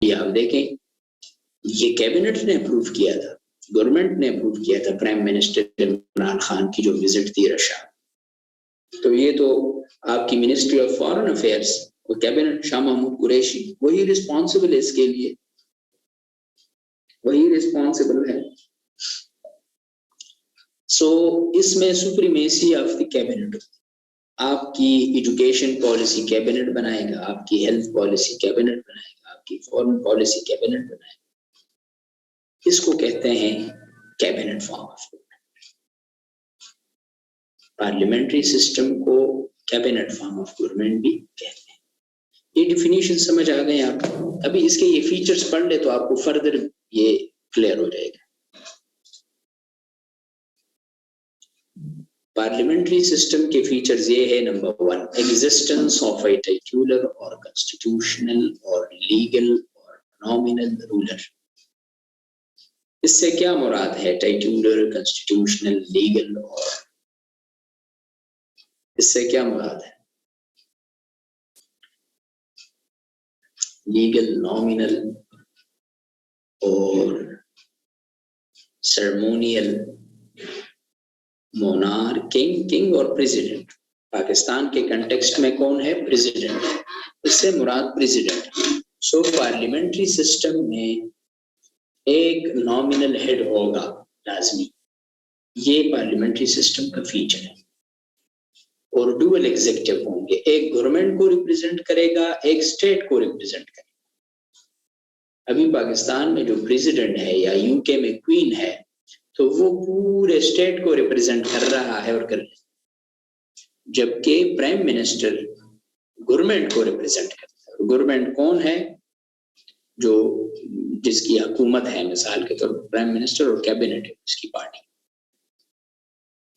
ये आप देखें, ये कैबिनेट ने अप्रूव किया था, गवर्नमेंट ने अप्रूव किया था प्राइम मिनिस्टर इमरान खान की जो विजिट थी रशिया। तो ये तो आपकी मिनिस्ट्री ऑफ फॉरेन अफेयर्स और कैबिनेट, शाह महमूद कुरैशी वही रिस्पॉन्सिबल है इसके लिए, वही रिस्पॉन्सिबल है। सो इसमें सुप्रीमेसी ऑफ द कैबिनेट, आपकी एजुकेशन पॉलिसी कैबिनेट बनाएगा, आपकी हेल्थ पॉलिसी कैबिनेट बनाएगा, आपकी फॉरेन पॉलिसी कैबिनेट बनाएगा। इसको कहते हैं cabinet form of government. Parliamentary system को कैबिनेट फॉर्म ऑफ गवर्नमेंट भी कहते हैं। ये डिफिनीशन समझ आ गए आपको? अभी इसके ये फीचर्स पढ़ ले तो आपको फर्दर ये क्लियर हो जाएगा। पार्लियामेंट्री सिस्टम के फीचर्स ये है, number 1, existence of A titular और कॉन्स्टिट्यूशनल और लीगल और नॉमिनल रूलर। इससे क्या मुराद है? टाइटुलर, कॉन्स्टिट्यूशनल, लीगल, और इससे क्या मुराद है? लीगल, नॉमिनल और सेरेमोनियल, मोनार्क, किंग और प्रेसिडेंट। पाकिस्तान के कंटेक्स्ट में कौन है? प्रेसिडेंट। इससे मुराद प्रेसिडेंट। सो पार्लियामेंट्री सिस्टम में एक नॉमिनल हेड होगा लाजमी, ये पार्लियामेंट्री सिस्टम का फीचर है। और डुअल एग्जीक्यूटिव होंगे, एक गवर्नमेंट को रिप्रेजेंट करेगा, एक स्टेट को रिप्रेजेंट करेगा। अभी पाकिस्तान में जो प्रेसिडेंट है या यूके में क्वीन है, तो वो पूरे स्टेट को रिप्रेजेंट कर रहा है और कर रहा है, जबकि प्राइम मिनिस्टर गवर्नमेंट को रिप्रेजेंट करता है। गवर्नमेंट कौन है? जो जिसकी हुकूमत है, मिसाल के तौर पर प्राइम मिनिस्टर और कैबिनेट है उसकी पार्टी।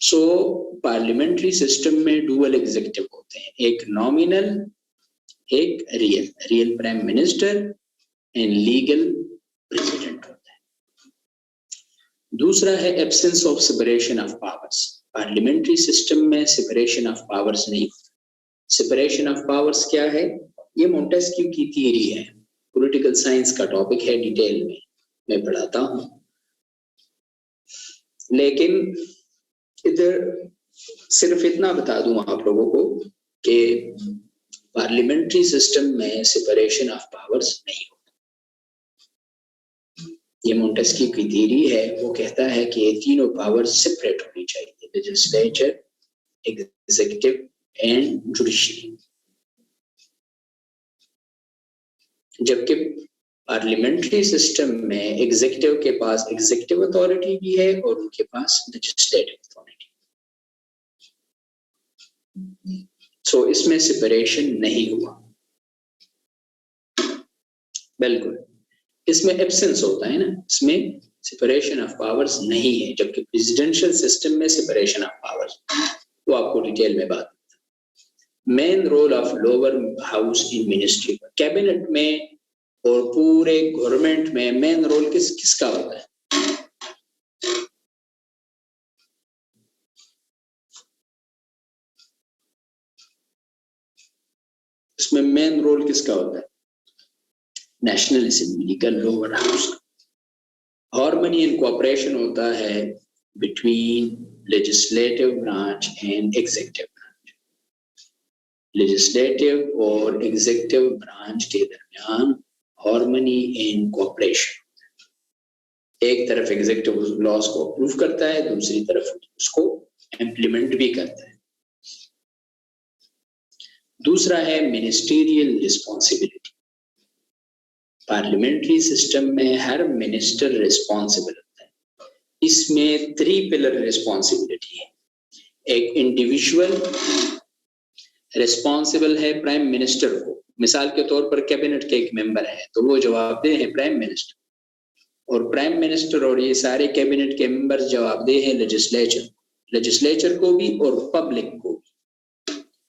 सो पार्लियामेंट्री सिस्टम में डुअल एग्जीक्यूटिव होते हैं, एक नॉमिनल, एक real prime minister and legal president होता है। दूसरा है absence of separation of powers. Parliamentary system में सेपरेशन ऑफ पावर्स नहीं होता। सेपरेशन ऑफ पावर्स क्या है? ये मोंटेस्क्यू की थियरी है, पॉलिटिकल साइंस का टॉपिक है, डिटेल में मैं पढ़ाता हूं। लेकिन इधर सिर्फ इतना बता दूं आप लोगों को कि पार्लियामेंट्री सिस्टम में सेपरेशन ऑफ पावर्स नहीं होता। ये मोंटेस्क्यू की थियरी है, वो कहता है कि ये तीनों पावर्स सेपरेट होनी चाहिए, लेजिस्लेचर, एग्जीक्यूटिव एंड जुडिशरी। जबकि पार्लियामेंट्री सिस्टम में एग्जीक्यूटिव के पास एग्जीक्यूटिव अथॉरिटी भी है और उनके पास लेजिस्लेटिव अथॉरिटी। सो इसमें सेपरेशन नहीं हुआ, बिल्कुल इसमें एब्सेंस होता है ना, इसमें सेपरेशन ऑफ पावर्स नहीं है। जबकि प्रेसिडेंशियल सिस्टम में सेपरेशन ऑफ पावर्स, तो आपको डिटेल में बात। Main role of lower house in ministry, cabinet में और पूरे गवर्नमेंट में मेन रोल किसका होता है? इसमें मेन रोल किसका होता है? नेशनल असेंबली का, लोअर हाउस का। हार्मनी एंड कोऑपरेशन होता है between legislative branch and executive branch. Legislative और एग्जीक्यूटिव ब्रांच के दरमियान हार्मनी एंड कोऑपरेशन। एक तरफ एग्जीक्यूटिव लॉज को अप्रूव करता है, दूसरी तरफ उसको इम्प्लीमेंट भी करता है। दूसरा है मिनिस्टीरियल रिस्पॉन्सिबिलिटी। पार्लियामेंट्री सिस्टम में हर मिनिस्टर रिस्पॉन्सिबल होता है। इसमें 3 पिलर रिस्पॉन्सिबिलिटी है। एक इंडिविजुअल रिस्पॉन्सिबल है प्राइम मिनिस्टर को, मिसाल के तौर पर कैबिनेट के एक मेंबर है तो वो जवाबदेह है प्राइम मिनिस्टर, और प्राइम मिनिस्टर और ये सारे कैबिनेट के मेंबर जवाबदेह है लेजिस्लेचर को भी और पब्लिक को भी,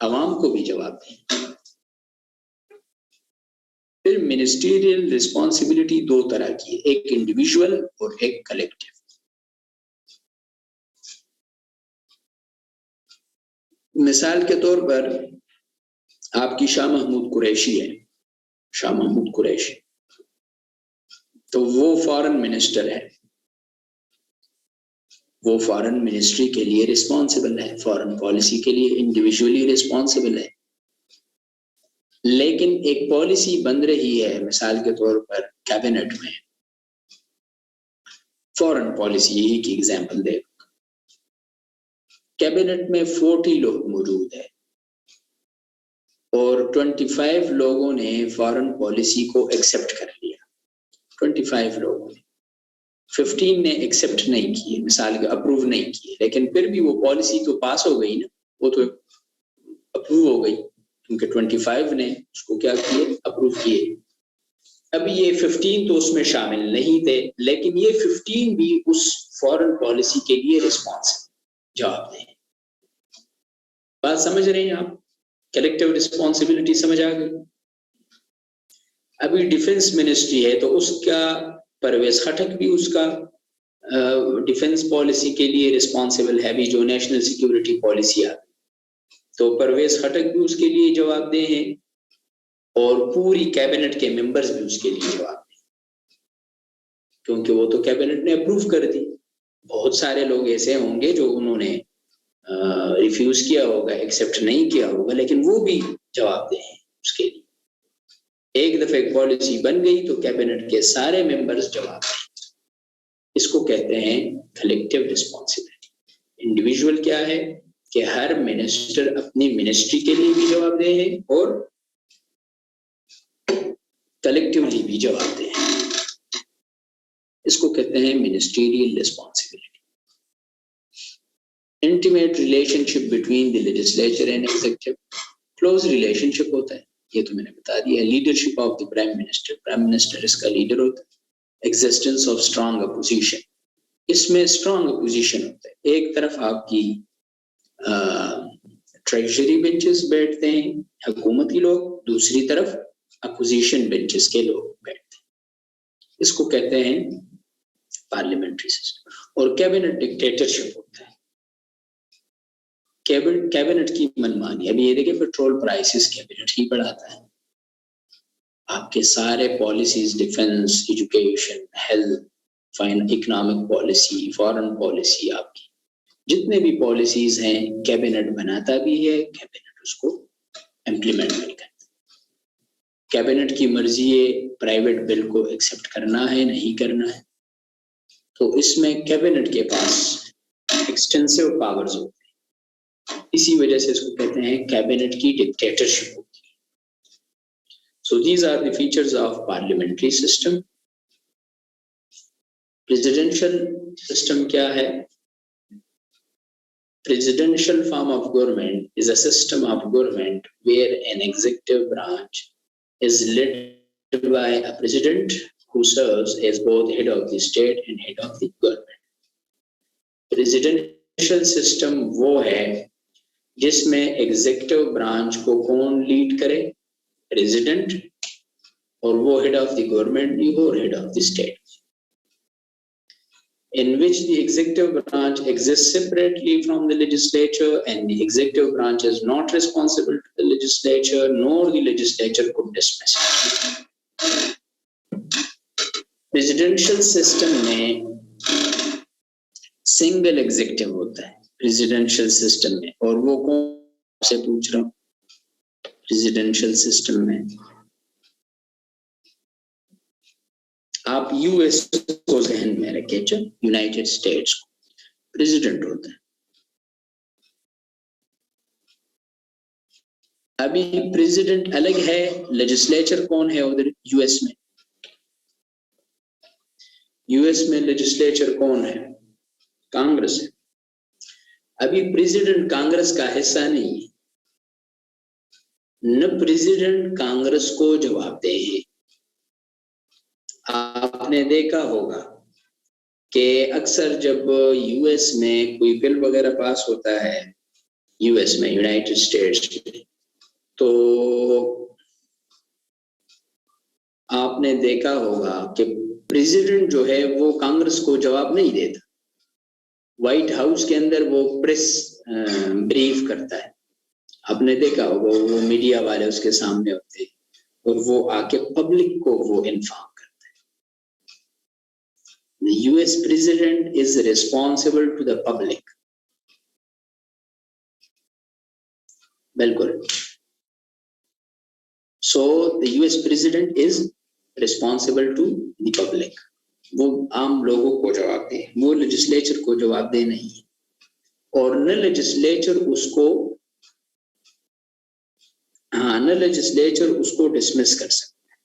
अवाम को भी जवाबदेह। फिर मिनिस्टीरियल रिस्पॉन्सिबिलिटी 2 तरह की है, एक इंडिविजुअल और एक कलेक्टिव। मिसाल के तौर पर आपकी शाह महमूद कुरैशी है, शाह महमूद कुरैशी, तो वो फॉरेन मिनिस्टर है, वो फॉरेन मिनिस्ट्री के लिए रिस्पॉन्सिबल है, फॉरेन पॉलिसी के लिए इंडिविजुअली रिस्पॉन्सिबल है। लेकिन एक पॉलिसी बन रही है, मिसाल के तौर पर कैबिनेट में, फॉरेन पॉलिसी यही की एग्जांपल दे, कैबिनेट में 40 लोग मौजूद है और 25 लोगों ने फॉरेन पॉलिसी को एक्सेप्ट कर लिया। 25 लोगों ने, 15 ने एक्सेप्ट नहीं किए, मिसाल के अप्रूव नहीं किए, लेकिन फिर भी वो पॉलिसी तो पास हो गई ना, वो तो अप्रूव हो गई क्योंकि 25 ने उसको क्या किए, अप्रूव किए। अब ये 15 तो उसमें शामिल नहीं थे, लेकिन ये 15 भी उस फॉरेन पॉलिसी के लिए रिस्पॉन्सिबल, जवाब दें। बात समझ रहे हैं आप? कलेक्टिव रिस्पॉन्सिबिलिटी समझ आ गई? अभी डिफेंस मिनिस्ट्री है तो उसका परवेज खटक भी उसका डिफेंस पॉलिसी के लिए रिस्पॉन्सिबल है, भी जो नेशनल सिक्योरिटी पॉलिसी है, तो परवेज खटक भी उसके लिए जवाबदेह हैं और पूरी कैबिनेट के मेंबर्स भी उसके लिए जवाबदेह, क्योंकि वो तो कैबिनेट ने अप्रूव कर दी। बहुत सारे लोग ऐसे होंगे जो उन्होंने रिफ्यूज किया होगा, एक्सेप्ट नहीं किया होगा, लेकिन वो भी जवाबदेह हैं उसके लिए। एक दफे पॉलिसी बन गई तो कैबिनेट के सारे मेंबर्स जवाबदेह। इसको कहते हैं कलेक्टिव रिस्पॉन्सिबिलिटी। इंडिविजुअल क्या है कि हर मिनिस्टर अपनी मिनिस्ट्री के लिए भी जवाबदेह है और कलेक्टिवली भी जवाबदेह है। इसको कहते हैं ministerial responsibility. Intimate relationship between the legislature and executive, close relationship होता है, ये तो मैंने बता दिया। Leadership of the prime minister, prime minister इसका लीडर होता है। एग्जिस्टेंस ऑफ स्ट्रॉन्ग अपोजिशन, इसमें स्ट्रॉन्ग अपोजिशन होता है। एक तरफ आपकी ट्रेजरी बेंचेस बैठते हैं हुकूमती लोग, दूसरी तरफ अपोजिशन बेंचेस के लोग बैठते हैं। इसको कहते हैं पार्लियामेंट्री सिस्टम। और कैबिनेट डिक्टेटरशिप होता है, कैबिनेट की मनमानी। अभी ये देखिए पेट्रोल प्राइसेस कैबिनेट ही बढ़ाता है, आपके सारे policies, defence, education, health, economic policy, foreign policy, आपकी जितने भी पॉलिसीज हैं कैबिनेट बनाता भी है, कैबिनेट उसको इम्प्लीमेंट भी करता है। कैबिनेट की मर्जी है प्राइवेट बिल को एक्सेप्ट करना है नहीं करना है, तो इसमें कैबिनेट के पास एक्सटेंसिव पावर्स होते हैं। इसी वजह से इसको कहते हैं कैबिनेट की डिक्टेटरशिप होती है। So these are the features of parliamentary system. Presidential system क्या है? Presidential form of government is a system of government where an executive branch is led by a president who serves as both head of the state and head of the government. Presidential system वो है जिसमें executive branch को कौन lead करे? President, और वो head of the government भी हो और head of the state, in which the executive branch exists separately from the legislature and the executive branch is not responsible to the legislature nor the legislature could dismiss it. Presidential system में single executive होता है presidential system में, और वो कौन से पूछ रहा हूं? प्रेसिडेंशियल सिस्टम में आप यूएस को ध्यान में रखें, जो यूनाइटेड स्टेट्स प्रेसिडेंट होता है। अभी प्रेसिडेंट अलग है, लेजिस्लेचर कौन है उधर यूएस में? यूएस में लेजिस्लेचर कौन है? कांग्रेस है। अभी प्रेसिडेंट कांग्रेस का हिस्सा नहीं है, न प्रेसिडेंट कांग्रेस को जवाबदेह है। आपने देखा होगा कि अक्सर जब यूएस में कोई बिल वगैरह पास होता है, यूएस में, यूनाइटेड स्टेट्स में, तो आपने देखा होगा कि प्रेसिडेंट जो है वो कांग्रेस को जवाब नहीं देता। व्हाइट हाउस के अंदर वो प्रेस ब्रीफ करता है, आपने देखा होगा, वो मीडिया वाले उसके सामने होते हैं और वो आके पब्लिक को वो इन्फॉर्म करता है। The US president is responsible to the public. बिल्कुल. So the US president is responsible to the public. वो आम लोगों को जवाब दे, वो लेजिस्लेचर को जवाब दे नहीं. और न लेजिस्लेचर उसको न लेजिस्लेचर उसको डिसमिस कर सकता है,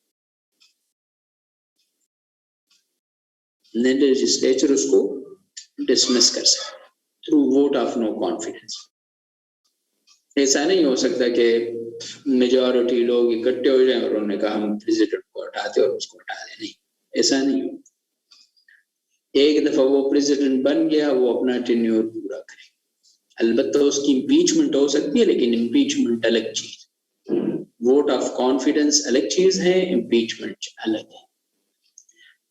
न लेजिस्लेचर उसको डिसमिस कर सकता है through vote of no confidence. ऐसा नहीं हो सकता कि मेजॉरिटी लोग इकट्ठे हो जाएं और उन्होंने कहा हम प्रेसिडेंट को हटाते और उसको हटा दें. नहीं, ऐसा नहीं हो. एक दफा वो प्रेसिडेंट बन गया, वो अपना टेन्योर पूरा करे. अलबत्ता उसकी इम्पीचमेंट हो सकती है, लेकिन इम्पीचमेंट अलग चीज, वोट ऑफ कॉन्फिडेंस अलग चीज है, इम्पीचमेंट अलग है.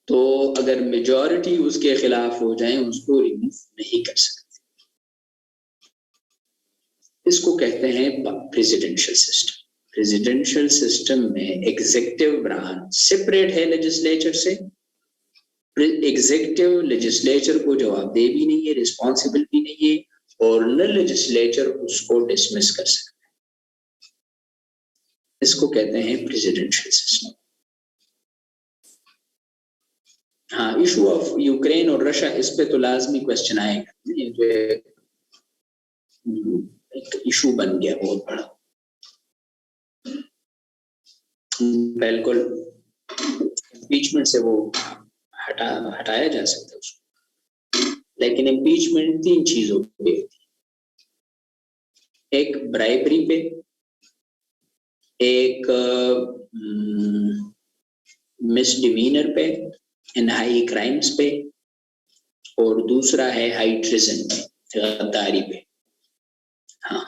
तो अगर मेजॉरिटी उसके खिलाफ हो जाए उसको रिमूव नहीं कर सकते. इसको कहते हैं प्रेसिडेंशियल सिस्टम. प्रेसिडेंशियल सिस्टम में एग्जीक्यूटिव ब्रांच सेपरेट है लेजिस्लेचर से. एग्जीक्यूटिव लेजिस्लेचर को जवाब दे भी नहीं है, रिस्पॉन्सिबल भी नहीं है, और न लेजिस्लेचर उसको डिसमिस कर सकता है. इसको कहते हैं प्रेसिडेंशियल सिस्टम. हाँ, इशू ऑफ यूक्रेन और रशिया, इस पे तो लाजमी क्वेश्चन आएगा. एक इशू बन गया बहुत बड़ा. बिल्कुल, इम्पीचमेंट से वो हटाया जा सकता है उसको, लेकिन इम्पीचमेंट 3 चीजों पे होती है. एक ब्राइबरी पे, एक मिसडिमीनर पे एंड हाई क्राइम्स पे, और दूसरा है हाई ट्रिजन पे, गद्दारी पे. हाँ,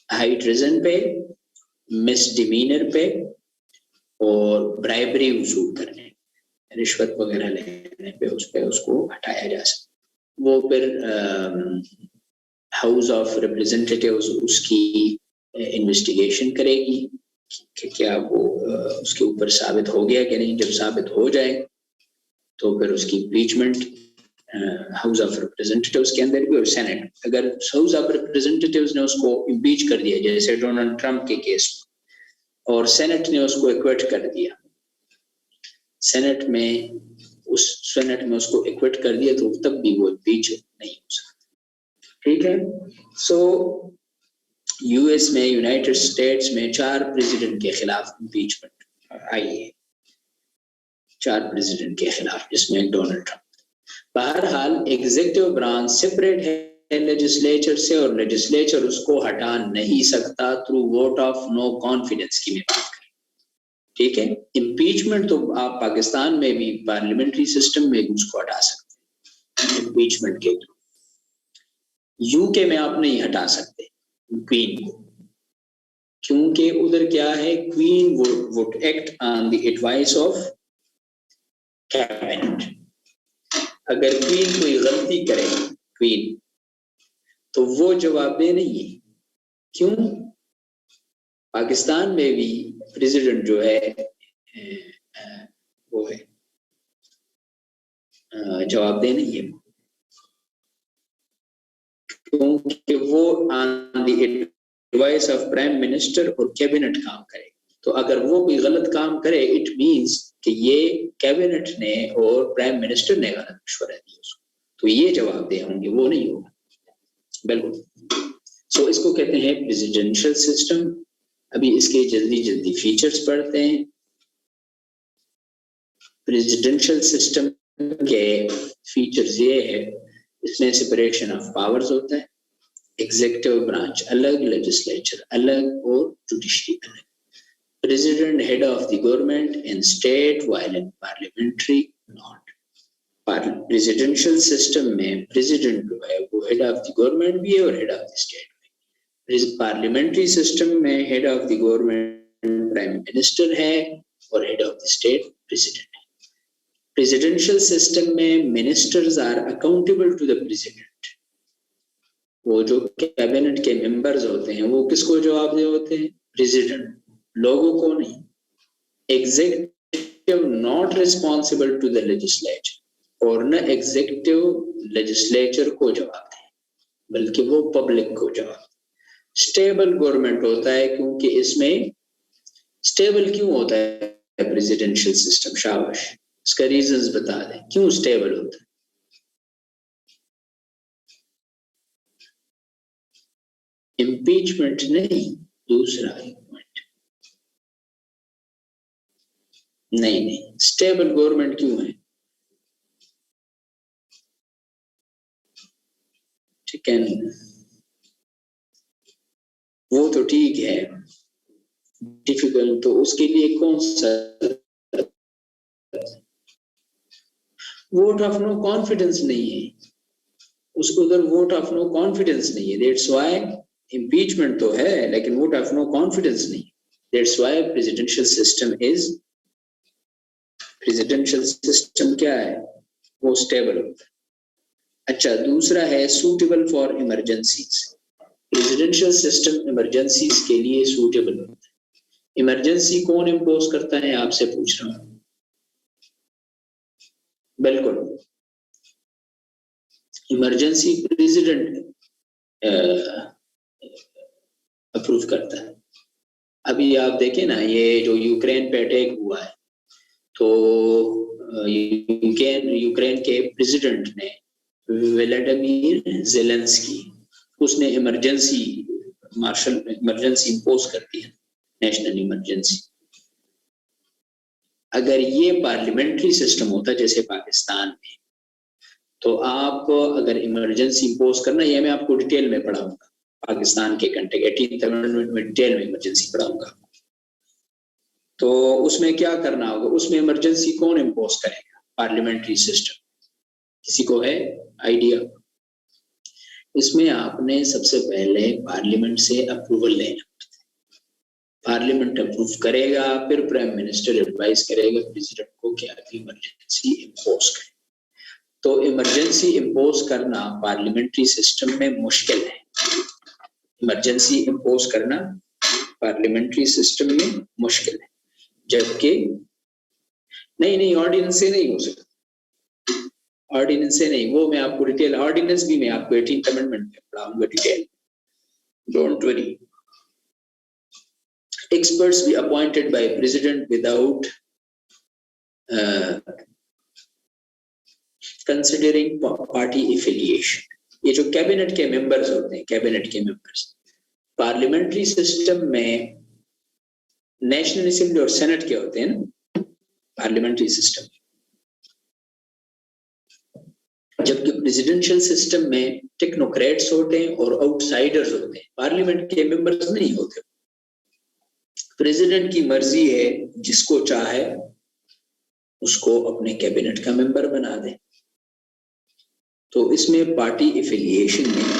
हाई ट्रिजन पे, मिसडिमीनर पे, और ब्राइबरी वसूल करने, रिश्वत वगैरह लेने पे, उस पे उसको हटाया जा सकता. वो फिर हाउस ऑफ रिप्रेजेंटेटिव्स उसकी इन्वेस्टिगेशन करेगी कि क्या वो उसके ऊपर साबित हो गया कि नहीं. जब साबित हो जाए तो फिर उसकी इम्पीचमेंट हाउस ऑफ रिप्रेजेंटेटिव्स के अंदर भी, और सेनेट. अगर हाउस ऑफ रिप्रेजेंटेटिव्स ने उसको इम्पीच कर दिया, जैसे डोनाल्ड ट्रंप के केस में, और सेनेट ने उसको एक्विट कर दिया, सेनेट में उसको एक्विट कर दिया, तो तब भी वो इम्पीच नहीं हो सकता. ठीक है. सो यूएस में, यूनाइटेड स्टेट्स में 4 प्रेसिडेंट के खिलाफ इम्पीचमेंट आई है, 4 प्रेसिडेंट के खिलाफ, जिसमें डोनाल्ड ट्रंप. बहरहाल एग्जीक्यूटिव ब्रांच सेपरेट है लेजिस्लेचर से, और लेजिस्लेचर उसको हटा नहीं सकता through vote of no confidence की मैं बात करें. ठीक है. इम्पीचमेंट तो आप पाकिस्तान में भी पार्लियामेंट्री सिस्टम में उसको हटा सकते हैं इम्पीचमेंट के थ्रू. यूके में आप नहीं हटा सकते क्वीन को, क्योंकि उधर क्या है, queen would act on the advice of cabinet. अगर क्वीन कोई गलती करे, क्वीन, तो वो जवाबदेह नहीं है. क्यों? पाकिस्तान में भी प्रेसिडेंट जो है वो है जवाबदेह नहीं है, क्योंकि वो on the advice of prime minister और कैबिनेट काम करे. तो अगर वो कोई गलत काम करे, इट मींस कि ये कैबिनेट ने और प्राइम मिनिस्टर ने गलत मशवरा दिया उसको, तो ये जवाबदेह होंगे, वो नहीं होगा. बिल्कुल. सो इसको कहते हैं प्रेसिडेंशियल सिस्टम. अभी इसके जल्दी फीचर्स पढ़ते हैं. प्रेसिडेंशियल सिस्टम के फीचर्स ये है, इसमें सेपरेशन ऑफ पावर्स होता है, एग्जीक्यूटिव ब्रांच अलग, लेजिस्लेचर अलग, और जुडिशरी अलग. President head of the government in state, while in parliamentary not. Presidential system में प्रेसिडेंट जो है वो हेड ऑफ द गवर्नमेंट भी है और head of the state. Parliamentary system में head of the government prime minister है और head of the state president है. प्रेसिडेंशियल सिस्टम में ministers are accountable to the president. वो जो कैबिनेट के मेंबर्स होते हैं वो किसको जवाबदेह होते हैं? प्रेसिडेंट, लोगों को नहीं. Executive executive not responsible to the legislature, और न एग्जीक्यूटिव लेजिस्लेचर को जवाब दे बल्कि वो पब्लिक को जवाब। स्टेबल गवर्नमेंट होता है, क्योंकि इसमें स्टेबल क्यों होता है प्रेसिडेंशियल सिस्टम? शाबाश, इसका रीजंस बता दें क्यों स्टेबल होता है। इम्पीचमेंट नहीं, दूसरा पॉइंट नहीं, स्टेबल गवर्नमेंट क्यों है? ठीक है, वो तो ठीक है, डिफिकल्ट तो उसके लिए कौन सा? वोट ऑफ नो कॉन्फिडेंस नहीं है, उसको उधर वोट ऑफ नो कॉन्फिडेंस नहीं है, दैट्स व्हाई इम्पीचमेंट तो है लेकिन वोट ऑफ नो कॉन्फिडेंस नहीं। दैट्स व्हाई प्रेसिडेंशियल सिस्टम क्या है? वो स्टेबल होता है। अच्छा, दूसरा है suitable for emergencies. Presidential system emergencies के लिए सूटेबल होता है। इमरजेंसी कौन इंपोज करता है, आपसे पूछ रहा हूं। बिल्कुल, इमरजेंसी प्रेसिडेंट अप्रूव करता है। अभी आप देखें ना, ये जो यूक्रेन पे अटैक हुआ है, तो यूक्रेन के प्रेसिडेंट ने व्लादिमीर ज़ेलेंस्की, उसने इमरजेंसी इंपोज कर दिया, नेशनल इमरजेंसी। अगर ये पार्लियामेंट्री सिस्टम होता जैसे पाकिस्तान में, तो आप अगर इमरजेंसी इंपोज करना, ये मैं आपको डिटेल में पढ़ाऊंगा, पाकिस्तान के कंटेक्ट 18th अमेंडमेंट में डिटेल में इमरजेंसी पढ़ाऊंगा। तो उसमें क्या करना होगा, उसमें इमरजेंसी कौन इंपोज करेगा? Parliamentary system. किसी को है आइडिया? इसमें आपने सबसे पहले पार्लियामेंट से अप्रूवल लेना, पार्लियामेंट अप्रूव करेगा, फिर प्राइम मिनिस्टर एडवाइस करेगा प्रेसिडेंट को कि आप इमरजेंसी इंपोज करें। तो इमरजेंसी इंपोज करना पार्लियामेंट्री सिस्टम में मुश्किल है। इमरजेंसी इंपोज करना पार्लियामेंट्री सिस्टम में मुश्किल है, जबकि नहीं ऑर्डिनेंस से नहीं हो सकता, ऑर्डिनेंस से नहीं, वो मैं आपको डिटेल, ऑर्डिनेंस भी मैं आपको 18th अमेंडमेंट में पढ़ाऊंगा detail, don't worry. Experts be appointed by president without considering party affiliation. ये जो कैबिनेट के मेंबर्स होते हैं, कैबिनेट के मेंबर्स पार्लियामेंट्री सिस्टम में नेशनल असेंबली और सेनेट के होते हैं ना पार्लियामेंट्री सिस्टम, जबकि प्रेसिडेंशियल सिस्टम में टेक्नोक्रेट्स होते हैं और आउटसाइडर्स होते हैं, पार्लियामेंट के मेंबर्स नहीं होते। प्रेसिडेंट की मर्जी है, जिसको चाहे उसको अपने कैबिनेट का मेंबर बना दे, तो इसमें पार्टी एफिलिएशन नहीं।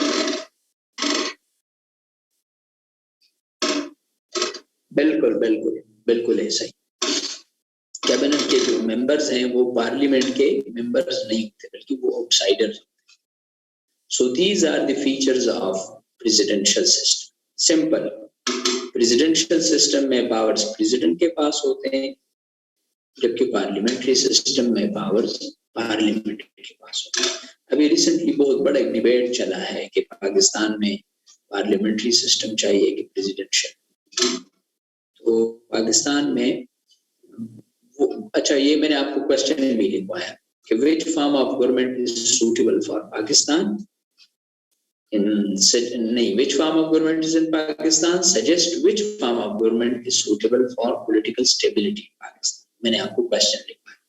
बिल्कुल बिल्कुल बिल्कुल ऐसा ही। कैबिनेट के जो मेंबर्स हैं वो पार्लियामेंट के मेंबर्स नहीं होते, बल्कि वो आउटसाइडर्स होते हैं। So these are the features of presidential system. Simple, presidential system में पावर्स प्रेसिडेंट के पास होते हैं, जबकि पार्लियामेंट्री सिस्टम में पावर्स पार्लियामेंट के पास होते हैं। अभी रिसेंटली बहुत बड़ा एक डिबेट चला है कि पाकिस्तान में पार्लियामेंट्री सिस्टम चाहिए कि प्रेसिडेंशियल। तो पाकिस्तान में वो, अच्छा ये मैंने आपको क्वेश्चन में भी लिखवाया कि which form of government is suitable for Pakistan? Which form of government is in Pakistan? Suggest which form of government is suitable for political stability in Pakistan. मैंने आपको क्वेश्चन लिखवाया,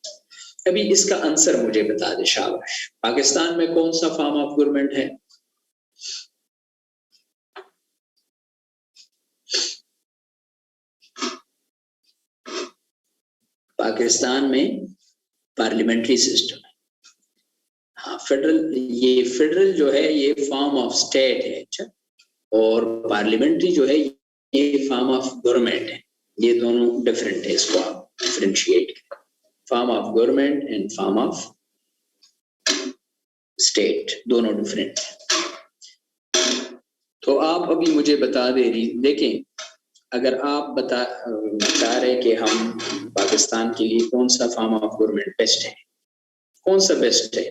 अभी इसका आंसर मुझे बता दे। शाबाश, पाकिस्तान में कौन सा फॉर्म ऑफ गवर्नमेंट है? पाकिस्तान में पार्लियामेंट्री सिस्टम है। हाँ, फेडरल जो है ये फॉर्म ऑफ स्टेट है। अच्छा, और पार्लियामेंट्री जो है ये फॉर्म ऑफ गवर्नमेंट है। ये दोनों डिफरेंट है, इसको आप डिफरेंशिएट करें, form of government and form of state, दोनों डिफरेंट है। तो आप अभी मुझे बता दे रही, देखें, अगर आप बता रहे कि हम पाकिस्तान के लिए कौन सा फॉर्म ऑफ गवर्नमेंट बेस्ट है? कौन सा बेस्ट है,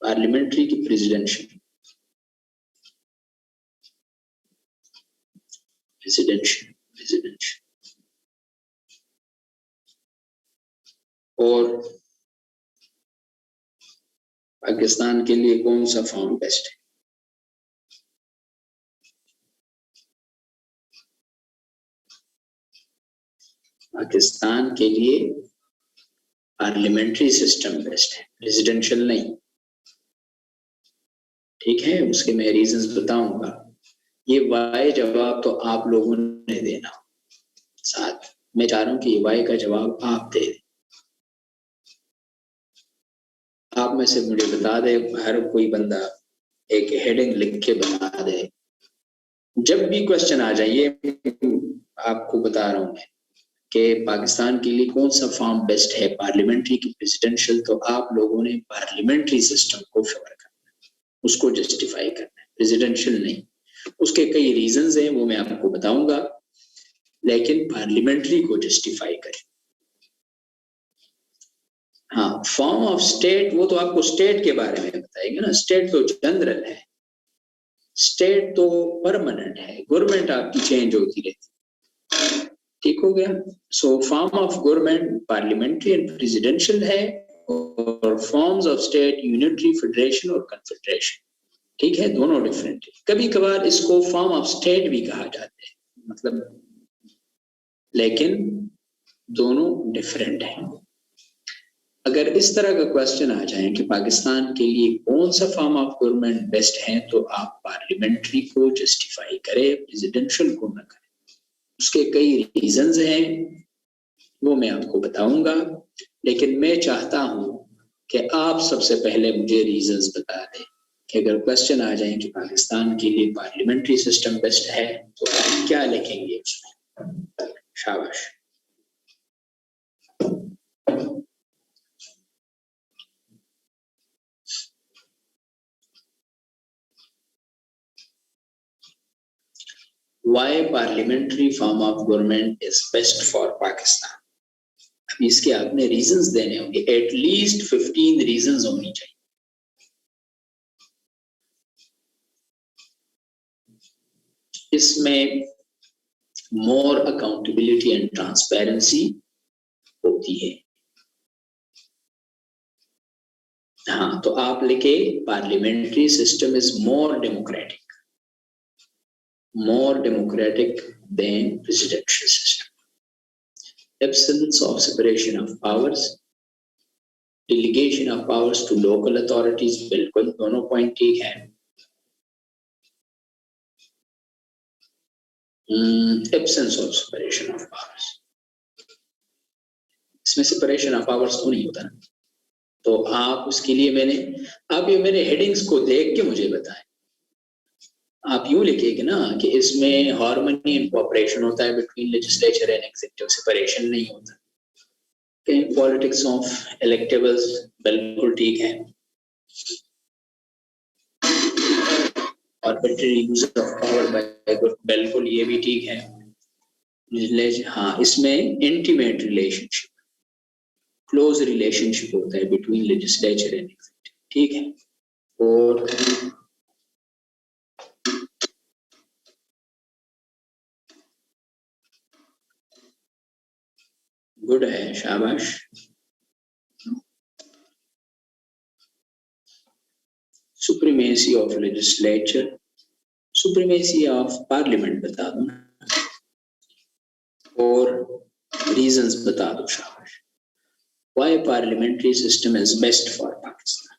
पार्लियामेंट्री की प्रेसिडेंशियल? Presidential, presidential. और पाकिस्तान के लिए कौन सा फॉर्म बेस्ट है? पाकिस्तान के लिए पार्लियामेंट्री सिस्टम बेस्ट है, प्रेसिडेंशियल नहीं। ठीक है, उसके मैं रीजंस बताऊंगा। ये वाई जवाब तो आप लोगों ने देना, साथ मैं चाह रहा हूं कि ये वाई का जवाब आप दे दें। आप में से मुझे बता दे, हर कोई बंदा एक हेडिंग लिख के बता दे। जब भी क्वेश्चन आ जाए, ये आपको बता रहा हूं मैं कि पाकिस्तान के लिए कौन सा फॉर्म बेस्ट है, पार्लियामेंट्री की प्रेसिडेंशियल, तो आप लोगों ने पार्लियामेंट्री सिस्टम को फेवर करना है, उसको जस्टिफाई करना है, प्रेसिडेंशियल नहीं। उसके कई रीजंस हैं, वो मैं आपको बताऊंगा, लेकिन पार्लियामेंट्री को जस्टिफाई करें। हाँ, फॉर्म ऑफ स्टेट वो तो आपको स्टेट के बारे में बताएंगे ना, स्टेट तो जनरल है, स्टेट तो परमानेंट है, गवर्नमेंट आपकी चेंज होती रहती। ठीक हो गया। So form of government parliamentary and presidential है, और forms of state unitary, federation और कन्फेडरेशन। ठीक है, दोनों डिफरेंट है। कभी कभार इसको फॉर्म ऑफ स्टेट भी कहा जाता है, मतलब, लेकिन दोनों डिफरेंट है। अगर इस तरह का क्वेश्चन आ जाए कि पाकिस्तान के लिए कौन सा फॉर्म ऑफ गवर्नमेंट बेस्ट है, तो आप पार्लियामेंट्री को जस्टिफाई करें, प्रेसिडेंशियल को ना करें। उसके कई रीजंस हैं, वो मैं आपको बताऊंगा, लेकिन मैं चाहता हूं कि आप सबसे पहले मुझे रीजंस बता दें कि अगर क्वेश्चन आ जाए कि पाकिस्तान के लिए पार्लियामेंट्री सिस्टम बेस्ट है, तो आप क्या लिखेंगे उसमें? शाबाश। Why parliamentary form of government is best for Pakistan? अब इसके आपने रीजंस देने होंगे, एटलीस्ट 15 रीजंस होनी चाहिए। इसमें मोर अकाउंटेबिलिटी एंड ट्रांसपेरेंसी होती है। हाँ, तो आप लिखे parliamentary system is more democratic than presidential system. Absence of separation of powers, delegation of powers to local authorities, बिल्कुल दोनों पॉइंट ठीक है। Absence of separation of powers, इसमें separation of powers तो नहीं होता ना, तो आप उसके लिए आप ये मेरे हेडिंग्स को देख के मुझे बताएं। आप यूं लिखिएगा ना कि इसमें हार्मनी एंड कोऑपरेशन होता है between legislature and executive, separation नहीं होता। पॉलिटिक्स ऑफ इलेक्टेबल्स बिल्कुल ठीक है, arbitrary use of power bye बिल्कुल ये भी ठीक है। हाँ, इसमें इंटीमेट रिलेशनशिप, क्लोज रिलेशनशिप होता है बिटवीन लेजिस्लेचर एंड एग्जीक्यूटिव, ठीक है। और गुड है, शाबाश। Supremacy of legislature, supremacy of parliament बता दो ना, और रीजंस बता दो, शाबाश। Why parliamentary system is best for Pakistan?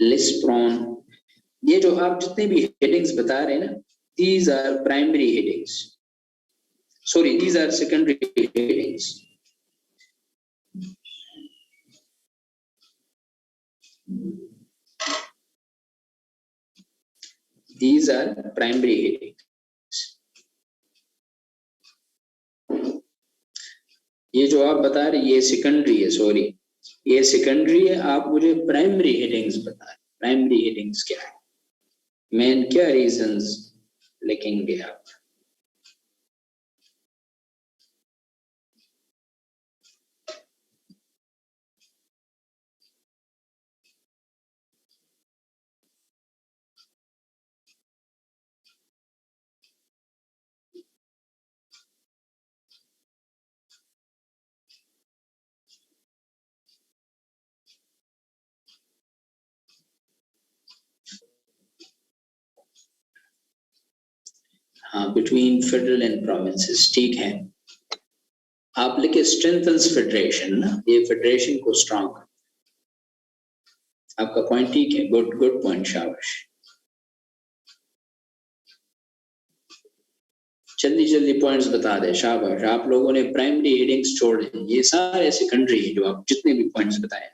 लिस्प्रॉन, ये जो आप जितने भी हेडिंग्स बता रहे हैं ना, these are primary headings, sorry, these are secondary headings. These are primary headings. ये जो आप बता रहे ये सेकेंडरी है, सॉरी, ये सेकेंडरी है, आप मुझे प्राइमरी हेडिंग्स बताएं। प्राइमरी हेडिंग्स क्या है, मेन क्या रीजंस लिखेंगे आप? हाँ, बिटवीन फेडरल एंड प्रोविंसेस, ठीक है। आप लिखे स्ट्रेंथन्स फेडरेशन ना, ये फेडरेशन को स्ट्रॉन्ग। आपका पॉइंट ठीक है, गुड गुड पॉइंट, शाबाश। जल्दी जल्दी पॉइंट्स बता दे, शाबाश। आप लोगों ने प्राइमरी हेडिंग्स छोड़ दी, ये सारे सेकेंडरी है जो आप जितने भी पॉइंट्स बताए।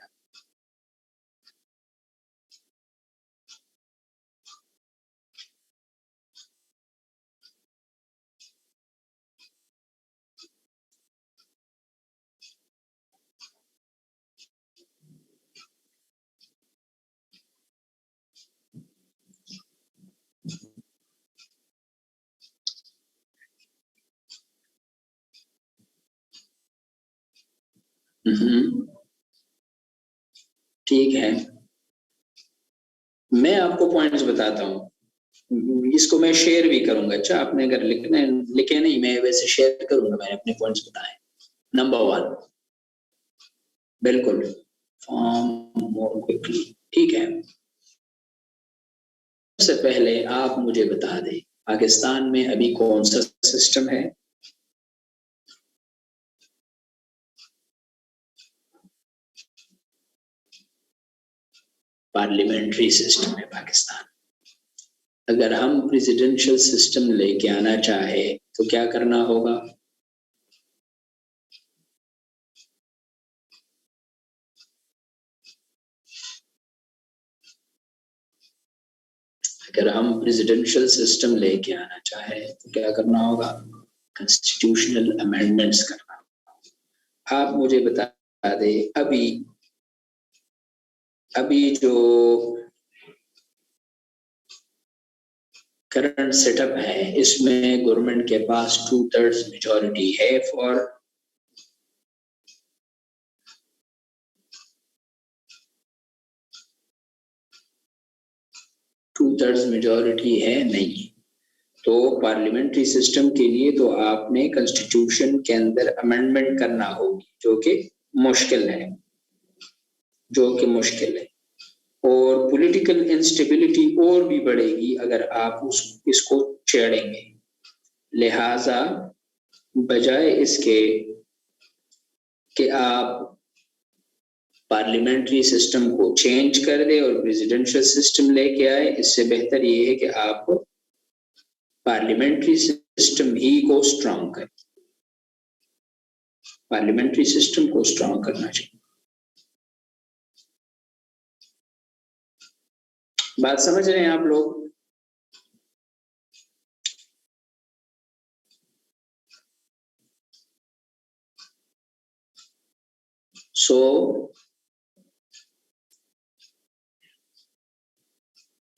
ठीक है, मैं आपको पॉइंट्स बताता हूँ, इसको मैं शेयर भी करूंगा। अच्छा, आपने अगर लिखना लिखे नहीं, मैं वैसे शेयर करूंगा, मैंने अपने पॉइंट्स बताए। नंबर 1, बिल्कुल, फॉर्म मोर क्विकली, ठीक है। सबसे पहले आप मुझे बता दें, पाकिस्तान में अभी कौन सा सिस्टम है? पार्लियामेंट्री सिस्टम है पाकिस्तान। अगर हम प्रेसिडेंशियल सिस्टम लेके आना चाहे तो क्या करना होगा? अगर हम प्रेसिडेंशियल सिस्टम लेके आना चाहे तो क्या करना होगा? कॉन्स्टिट्यूशनल अमेंडमेंट्स करना होगा। आप मुझे बता दे, अभी जो करंट सेटअप है, इसमें गवर्नमेंट के पास 2/3 मेजॉरिटी है फॉर मेजॉरिटी है नहीं। तो पार्लियामेंट्री सिस्टम के लिए तो आपने कॉन्स्टिट्यूशन के अंदर अमेंडमेंट करना होगी, जो कि मुश्किल है, और पॉलिटिकल इंस्टेबिलिटी और भी बढ़ेगी अगर आप इसको छेड़ेंगे। लिहाजा बजाय इसके कि आप पार्लियामेंट्री सिस्टम को चेंज कर दे और प्रेसिडेंशियल सिस्टम लेके आए, इससे बेहतर ये है कि आप पार्लियामेंट्री सिस्टम ही को स्ट्रॉन्ग करें। पार्लियामेंट्री सिस्टम को स्ट्रॉन्ग करना चाहिए। बात समझ रहे हैं आप लोग?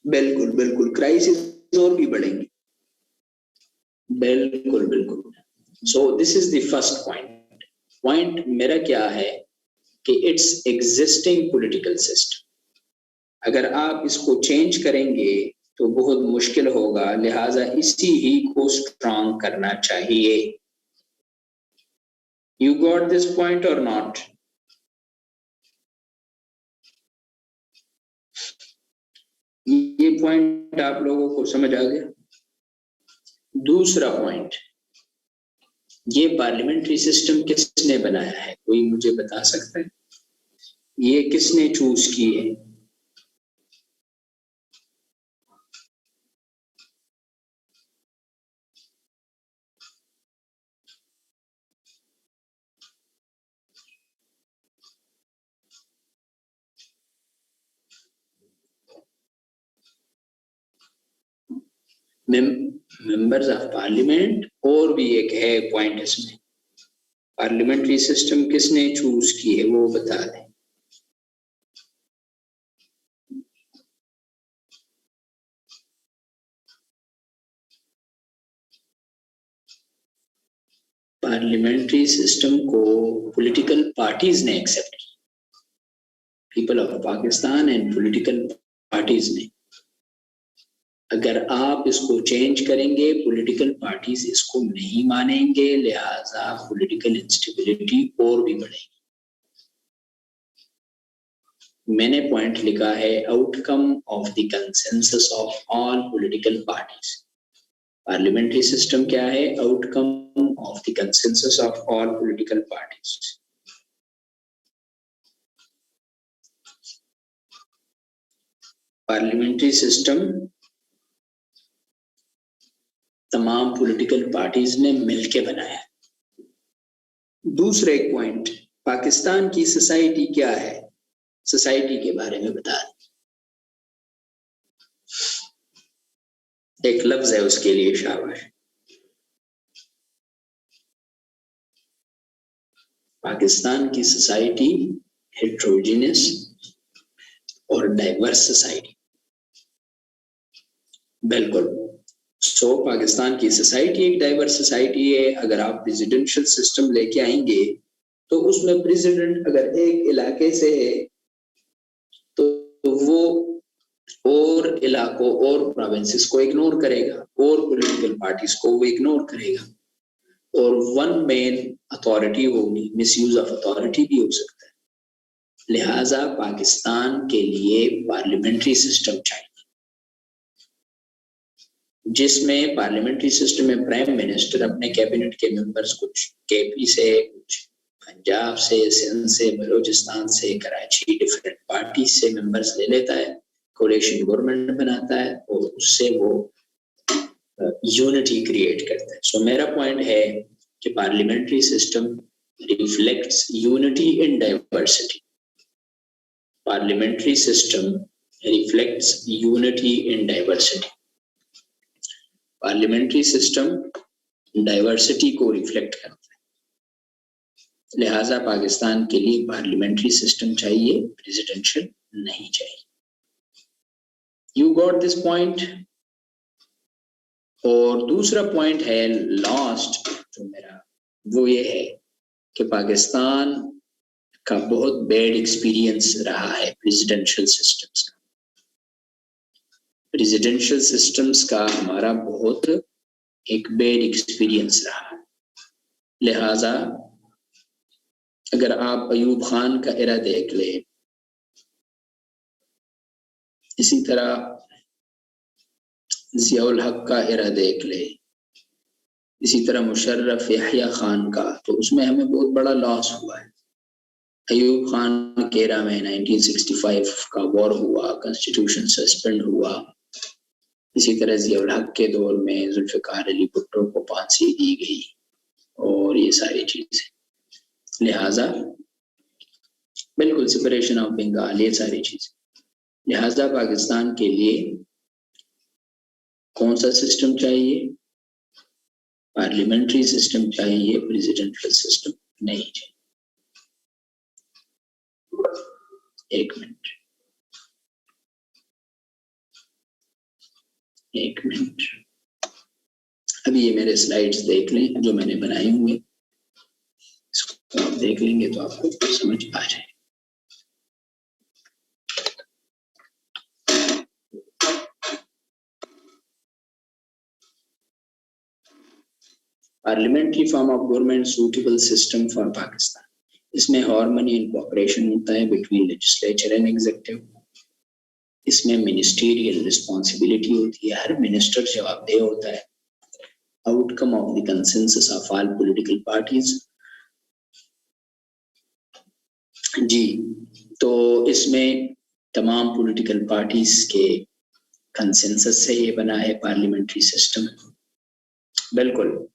बिल्कुल बिल्कुल, क्राइसिस और भी बढ़ेंगी, बिल्कुल बिल्कुल। So this is the first point मेरा क्या है कि इट्स एग्जिस्टिंग पॉलिटिकल सिस्टम, अगर आप इसको चेंज करेंगे तो बहुत मुश्किल होगा, लिहाजा इसी ही को स्ट्रॉन्ग करना चाहिए। यू गॉट दिस पॉइंट और नॉट? ये पॉइंट आप लोगों को समझ आ गया? दूसरा पॉइंट, ये पार्लियामेंट्री सिस्टम किसने बनाया है, कोई मुझे बता सकता है? ये किसने चूज की है? मेंबर्स ऑफ पार्लियामेंट, और भी एक है पॉइंट इसमें, पार्लियामेंट्री सिस्टम किसने चूज की है वो बता दें। पार्लियामेंट्री सिस्टम को पॉलिटिकल पार्टीज ने एक्सेप्ट किया, people of Pakistan and political parties ने। अगर आप इसको चेंज करेंगे, पॉलिटिकल पार्टीज इसको नहीं मानेंगे, लिहाजा पॉलिटिकल इंस्टेबिलिटी और भी बढ़ेगी। मैंने पॉइंट लिखा है outcome of the consensus of all political parties. Parliamentary system क्या है? Outcome of the consensus of all political parties. Parliamentary system तमाम पॉलिटिकल पार्टीज ने मिलके बनाया। दूसरा एक पॉइंट, पाकिस्तान की सोसाइटी क्या है? सोसाइटी के बारे में बता दें। एक लफ्ज है उसके लिए, शाबाश। पाकिस्तान की सोसाइटी हेट्रोजीनियस और डाइवर्स सोसाइटी, बिल्कुल। सो पाकिस्तान की सोसाइटी एक डाइवर्स सोसाइटी है। अगर आप प्रेसिडेंशियल सिस्टम लेके आएंगे तो उसमें प्रेसिडेंट अगर एक इलाके से है तो वो और इलाकों और प्रोविंसेस को इग्नोर करेगा और पॉलिटिकल पार्टीज को वो इग्नोर करेगा, और वन मेन अथॉरिटी होगी, मिसयूज ऑफ अथॉरिटी भी हो सकता है। लिहाजा पाकिस्तान के लिए पार्लियामेंट्री सिस्टम चाहिए, जिसमें पार्लियामेंट्री सिस्टम में प्राइम मिनिस्टर अपने कैबिनेट के मेंबर्स कुछ केपी से, कुछ पंजाब से, सिंध से, बलूचिस्तान से, कराची, डिफरेंट पार्टी से मेंबर्स ले लेता है, कोalition गवर्नमेंट बनाता है और उससे वो यूनिटी क्रिएट करता है। सो मेरा पॉइंट है कि parliamentary system reflects unity in diversity. Parliamentary system reflects unity in diversity. Parliamentary system diversity को रिफ्लेक्ट करता है, लिहाजा पाकिस्तान के लिए पार्लियामेंट्री सिस्टम चाहिए, प्रेसिडेंशियल नहीं चाहिए। You got this point. और दूसरा पॉइंट है लास्ट जो मेरा, वो ये है कि पाकिस्तान का बहुत बैड एक्सपीरियंस रहा है प्रेसिडेंशियल सिस्टम्स का। प्रेसिडेंशियल सिस्टम्स का हमारा बहुत एक बैड एक्सपीरियंस रहा है। लिहाजा अगर आप अयूब खान का एरा देख ले, इसी तरह जियाउल हक का एरा देख ले, इसी तरह मुशर्रफ यहया खान का, तो उसमें हमें बहुत बड़ा लॉस हुआ है। अयूब खान के एरा में 1965 का वॉर हुआ, कॉन्स्टिट्यूशन सस्पेंड हुआ। इसी तरह जियाउल हक के दौर में जुल्फिकार अली भुट्टो को फांसी दी गई और ये सारी चीजें। लिहाजा बिल्कुल सेपरेशन ऑफ बंगाल, ये सारी चीजें। लिहाजा पाकिस्तान के लिए कौन सा सिस्टम चाहिए? पार्लियामेंट्री सिस्टम चाहिए, प्रेसिडेंशियल सिस्टम नहीं चाहिए। एक मिनट, अभी ये मेरे स्लाइड्स देख लें जो मैंने बनाए हुए, इसको आप देख लेंगे तो आपको समझ आ जाए। Parliamentary form of government suitable system for Pakistan. इसमें हार्मनी एंड कोऑपरेशन होता है बिटवीन लेजिस्लेचर एंड एग्जीक्यूटिव। इसमें मिनिस्ट्रियल रिस्पॉन्सिबिलिटी होती है, हर मिनिस्टर जवाबदेह होता है। Outcome of the consensus of all political parties. जी, तो इसमें तमाम पॉलिटिकल पार्टीज के कंसेंसस से ये बना है पार्लियामेंट्री सिस्टम। बिल्कुल,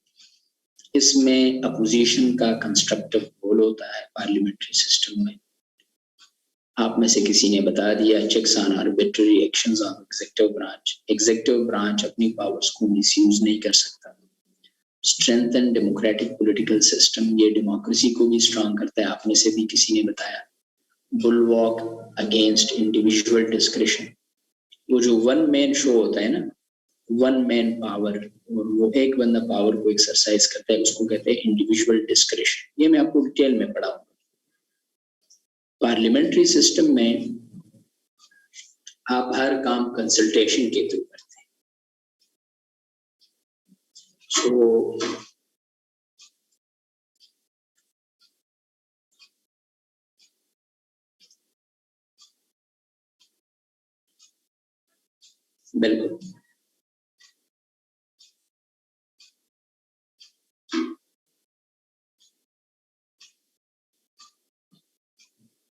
इसमें अपोजिशन का कंस्ट्रक्टिव रोल होता है पार्लियामेंट्री सिस्टम में। आप में से किसी ने बता दिया checks on arbitrary actions of executive branch. Executive branch अपनी पावर्स को मिसयूज नहीं कर सकता। स्ट्रेंथन डेमोक्रेटिक पॉलिटिकल सिस्टम, ये डेमोक्रेसी को भी स्ट्रांग करता है। आप में से भी किसी ने बताया बुलवॉक अगेंस्ट इंडिविजुअल डिस्क्रिशन। वो जो वन मैन शो होता है ना, वन मैन पावर, और वो एक बंदा पावर को एक्सरसाइज करता है, उसको कहते हैं इंडिविजुअल डिस्क्रेशन। ये मैं आपको डिटेल में पढ़ाऊंगा। पार्लियामेंट्री सिस्टम में आप हर काम कंसल्टेशन के थ्रू करते हैं। सो बिल्कुल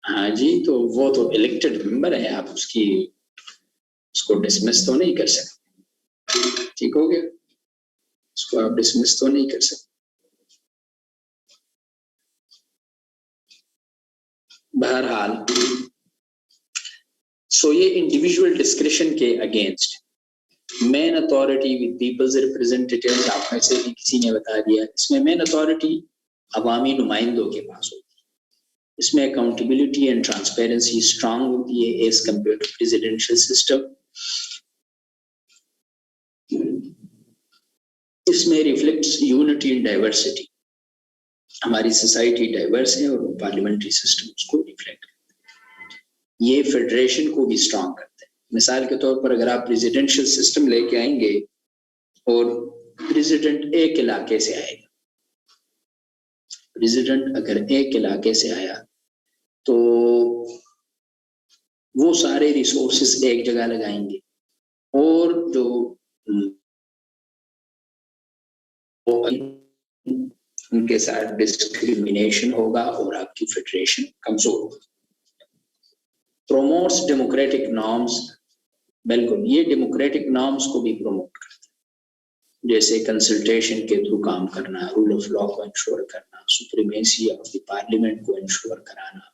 हाँ जी, तो वो तो इलेक्टेड मेंबर है, आप उसको डिसमिस तो नहीं कर सकते। ठीक हो गया, उसको आप डिसमिस तो नहीं कर सकते। बहरहाल सो ये इंडिविजुअल डिस्क्रिशन के against main authority with peoples representative, आप में से भी किसी ने बता दिया, इसमें मेन अथॉरिटी अवामी नुमाइंदों के पास होती है। इसमें अकाउंटेबिलिटी एंड ट्रांसपेरेंसी स्ट्रांग होती है as compare to presidential system. इसमें रिफ्लेक्ट्स यूनिटी इन डाइवर्सिटी, हमारी सोसाइटी डाइवर्स है और पार्लियामेंट्री सिस्टम उसको रिफ्लेक्ट करता है। ये फेडरेशन को भी स्ट्रांग करता है। मिसाल के तौर पर अगर आप प्रेसिडेंशियल सिस्टम लेके आएंगे और प्रेसिडेंट एक इलाके से आएगा, प्रेसिडेंट अगर एक इलाके से आया तो वो सारे रिसोर्सेस एक जगह लगाएंगे और जो उनके साथ डिस्क्रिमिनेशन होगा और आपकी फेडरेशन कमजोर होगी। प्रोमोट्स डेमोक्रेटिक नॉर्म्स, बिल्कुल ये डेमोक्रेटिक नॉर्म्स को भी प्रमोट करता है, जैसे कंसल्टेशन के थ्रू काम करना, रूल ऑफ लॉ को इंश्योर करना, सुप्रीमेसी ऑफ द पार्लियामेंट को इंश्योर कराना,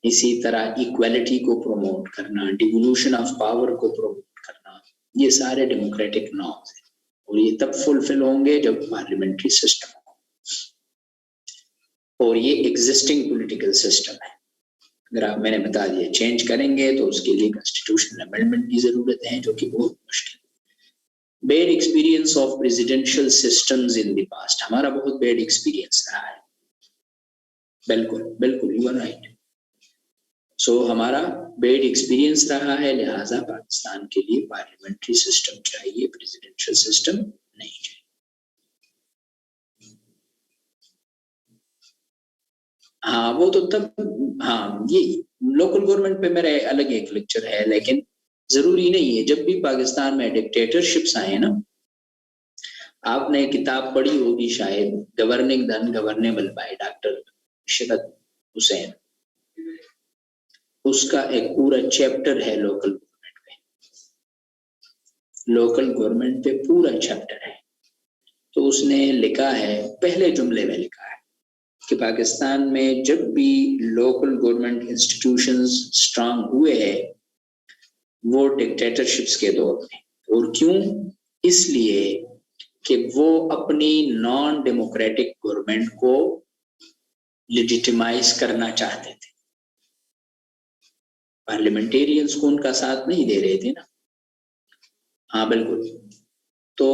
इसी तरह इक्वालिटी को प्रमोट करना, डिवोल्यूशन ऑफ पावर को प्रमोट करना, ये सारे डेमोक्रेटिक नॉर्म्स हैं और ये तब फुलफिल होंगे जब पार्लियामेंट्री सिस्टम हो। और ये एग्जिस्टिंग पॉलिटिकल सिस्टम है, अगर आप, मैंने बता दिया, चेंज करेंगे तो उसके लिए कॉन्स्टिट्यूशनल अमेंडमेंट की जरूरत है, जो कि बहुत मुश्किल। Bad experience of presidential systems in the past, हमारा बहुत बैड एक्सपीरियंस रहा है। बिल्कुल बिल्कुल, यू आर राइट। सो हमारा बैड एक्सपीरियंस रहा है, लिहाजा पाकिस्तान के लिए पार्लियामेंट्री सिस्टम चाहिए, प्रेसिडेंशियल सिस्टम नहीं चाहिए। हाँ वो तो तब, हाँ ये लोकल गवर्नमेंट पे मेरा अलग एक लेक्चर है, लेकिन जरूरी नहीं है। जब भी पाकिस्तान में डिक्टेटरशिप्स आए ना, आपने किताब पढ़ी होगी शायद, governing the ungovernable by doctor शरद हुसैन, उसका एक पूरा चैप्टर है लोकल गवर्नमेंट पे, लोकल गवर्नमेंट पे पूरा चैप्टर है। तो उसने लिखा है, पहले जुमले में लिखा है कि पाकिस्तान में जब भी लोकल गवर्नमेंट इंस्टीट्यूशंस स्ट्रांग हुए हैं वो डिक्टेटरशिप्स के दौर में। और क्यों? इसलिए कि वो अपनी नॉन डेमोक्रेटिक गवर्नमेंट को लेजिटिमाइज करना चाहते थे, पार्लियामेंटेरियंस को उनका साथ नहीं दे रहे थे ना। हाँ बिल्कुल, तो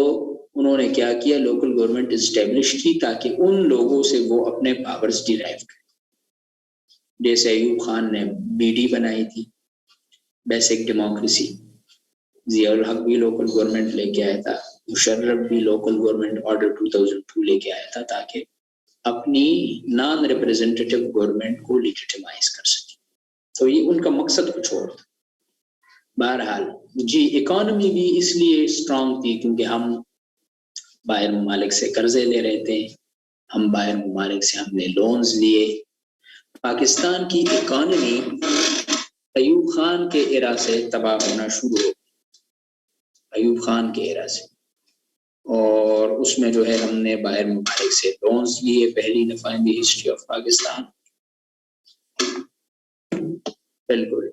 उन्होंने क्या किया, लोकल गवर्नमेंट इस्टेब्लिश की ताकि उन लोगों से वो अपने पावर्स डिराइव करें। जैसे अयूब खान ने बीडी बनाई थी, बेसिक डेमोक्रेसी, जियाउल हक भी लोकल गवर्नमेंट लेके आया था, मुशर्रफ भी लोकल गवर्नमेंट ऑर्डर 2002 लेके आया था ताकि अपनी नॉन रिप्रेजेंटेटिव गवर्नमेंट को लेजिटिमाइज कर सके। तो ये उनका मकसद कुछ और था। बहरहाल जी, इकोनॉमी भी इसलिए स्ट्रांग थी क्योंकि हम बाहर ममालिक से कर्जे ले रहे थे, हम बाहर ममालिक से हमने लोन्स लिए। पाकिस्तान की इकोनॉमी अयूब खान के एरा से तबाह होना शुरू हो, अयूब खान के एरा से, और उसमें जो है हमने बाहर ममालिक से लोन्स लिए, पहली दफा in the history of Pakistan. बिल्कुल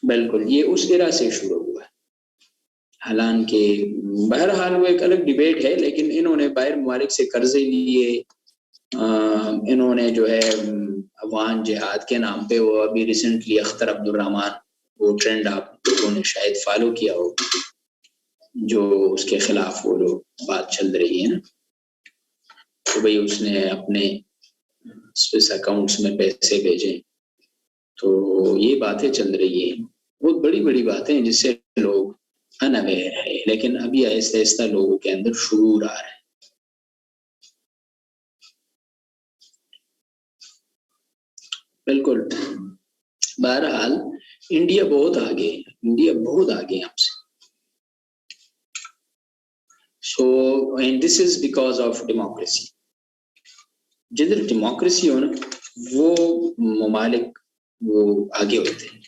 बिल्कुल, ये उस एरा से शुरू हुआ है। हालांकि बहरहाल वो एक अलग डिबेट है, लेकिन इन्होंने बाहर ममालिक से कर्जे लिए, इन्होंने जो है अफगान जिहाद के नाम पे, वो अभी रिसेंटली अख्तर अब्दुल रहमान, वो ट्रेंड आप लोगों लोगों ने शायद फॉलो किया हो, जो उसके खिलाफ वो लोग बात चल रही है ना, तो भाई उसने अपने स्विस अकाउंट्स में पैसे भेजे, तो ये बातें चल रही है, बहुत बड़ी बड़ी बातें जिससे लोग अनअवेयर है, लेकिन अभी आहिस्ता आहिस्ता लोगों के अंदर शुरूर आ रहा है। बिल्कुल, बहरहाल इंडिया बहुत आगे है, इंडिया बहुत आगे हमसे। So, and this is because of democracy. जिधर डेमोक्रेसी हो ना, वो ममालिक वो आगे होते हैं।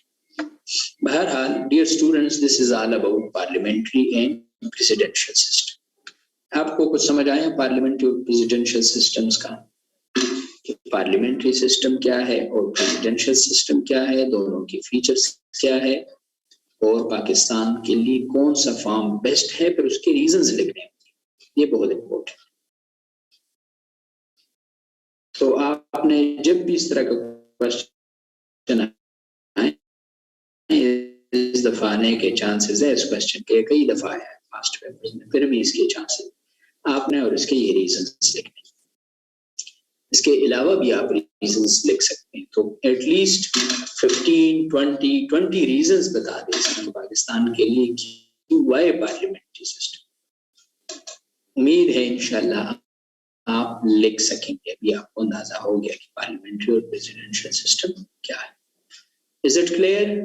बहरहाल dear students, this is all about parliamentary and presidential system. आपको कुछ समझ आया पार्लियामेंट्री और प्रेसिडेंशियल सिस्टम्स का? पार्लियामेंट्री सिस्टम क्या है और प्रेसिडेंशियल सिस्टम क्या है, दोनों की फीचर्स क्या है, और पाकिस्तान के लिए कौन सा फॉर्म बेस्ट है, फिर उसके रीजंस लिखने हैं, ये बहुत इम्पोर्टेंट। तो आपने जब भी इस तरह का क्वेश्चन आए, इस दफा आने के चांसेस है, इस क्वेश्चन के कई दफा है पास्ट पेपर्स में, फिर भी इसके चांसेस आपने और इसके ये रीजंस लिखने। इसके अलावा भी आप रीजंस लिख सकते हैं, तो एटलीस्ट 15-20 रीजंस बता दें पाकिस्तान के लिए वाई पार्लियामेंट्री सिस्टम। उम्मीद है इंशाल्लाह आप लिख सकेंगे। अभी आपको अंदाजा हो गया कि पार्लियामेंट्री और प्रेसिडेंशियल सिस्टम क्या है। Is it clear?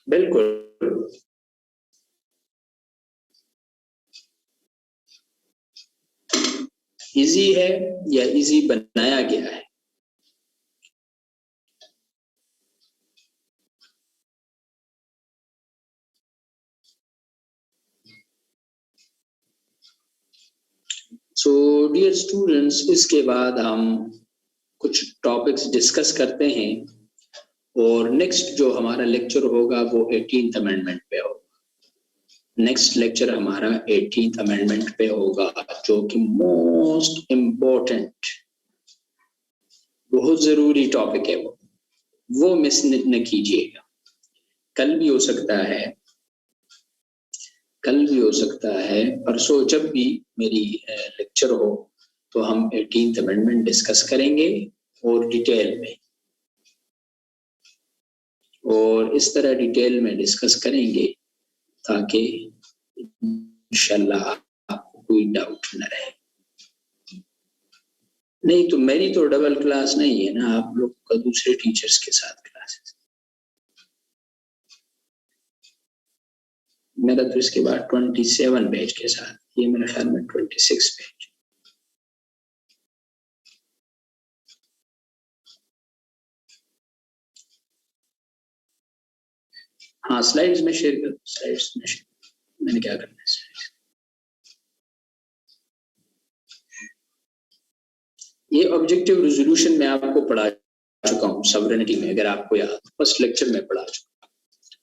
बिल्कुल, इजी है या इजी बनाया गया है? सो डियर स्टूडेंट्स, इसके बाद हम कुछ टॉपिक्स डिस्कस करते हैं, और नेक्स्ट जो हमारा लेक्चर होगा वो 18th अमेंडमेंट पे होगा। नेक्स्ट लेक्चर हमारा 18th अमेंडमेंट पे होगा, जो कि मोस्ट इम्पोर्टेंट, बहुत जरूरी टॉपिक है, वो मिस न कीजिएगा। कल भी हो सकता है, कल भी हो सकता है, परसों जब भी मेरी लेक्चर हो तो हम 18th अमेंडमेंट डिस्कस करेंगे और डिटेल में, और इस तरह डिटेल में डिस्कस करेंगे ताकि इंशाल्लाह आपको कोई डाउट न रहे। नहीं तो मेरी तो डबल क्लास नहीं है ना, आप लोग का दूसरे टीचर्स के साथ क्लासेस। मेरा तो इसके बाद 27 पेज के साथ, ये मेरे ख्याल में 26 पेज। हाँ, स्लाइड्स में शेयर कर, स्लाइड्स में शेयर, मैंने क्या करना है स्लाइड्स। ये ऑब्जेक्टिव रेजोल्यूशन में आपको पढ़ा चुका हूँ सॉवरेनिटी में, अगर आपको याद, फर्स्ट लेक्चर में पढ़ा चुका,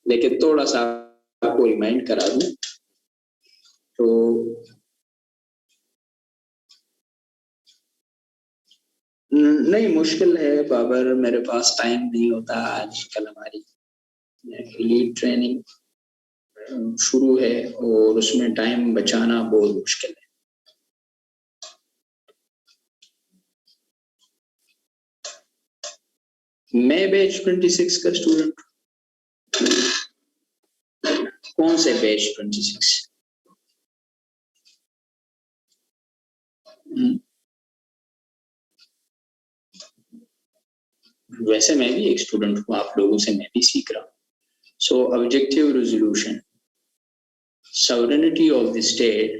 लेकिन थोड़ा सा आपको रिमाइंड करा दूं तो नहीं, मुश्किल है बाबर, मेरे पास टाइम नहीं होता। आजकल हमारी लीड ट्रेनिंग शुरू है और उसमें टाइम बचाना बहुत मुश्किल है। मैं बैच 26 का स्टूडेंट। कौन से बैच 26? वैसे मैं भी एक स्टूडेंट हूँ, आप लोगों से मैं भी सीख रहा हूँ। सो objective resolution, sovereignty of the state,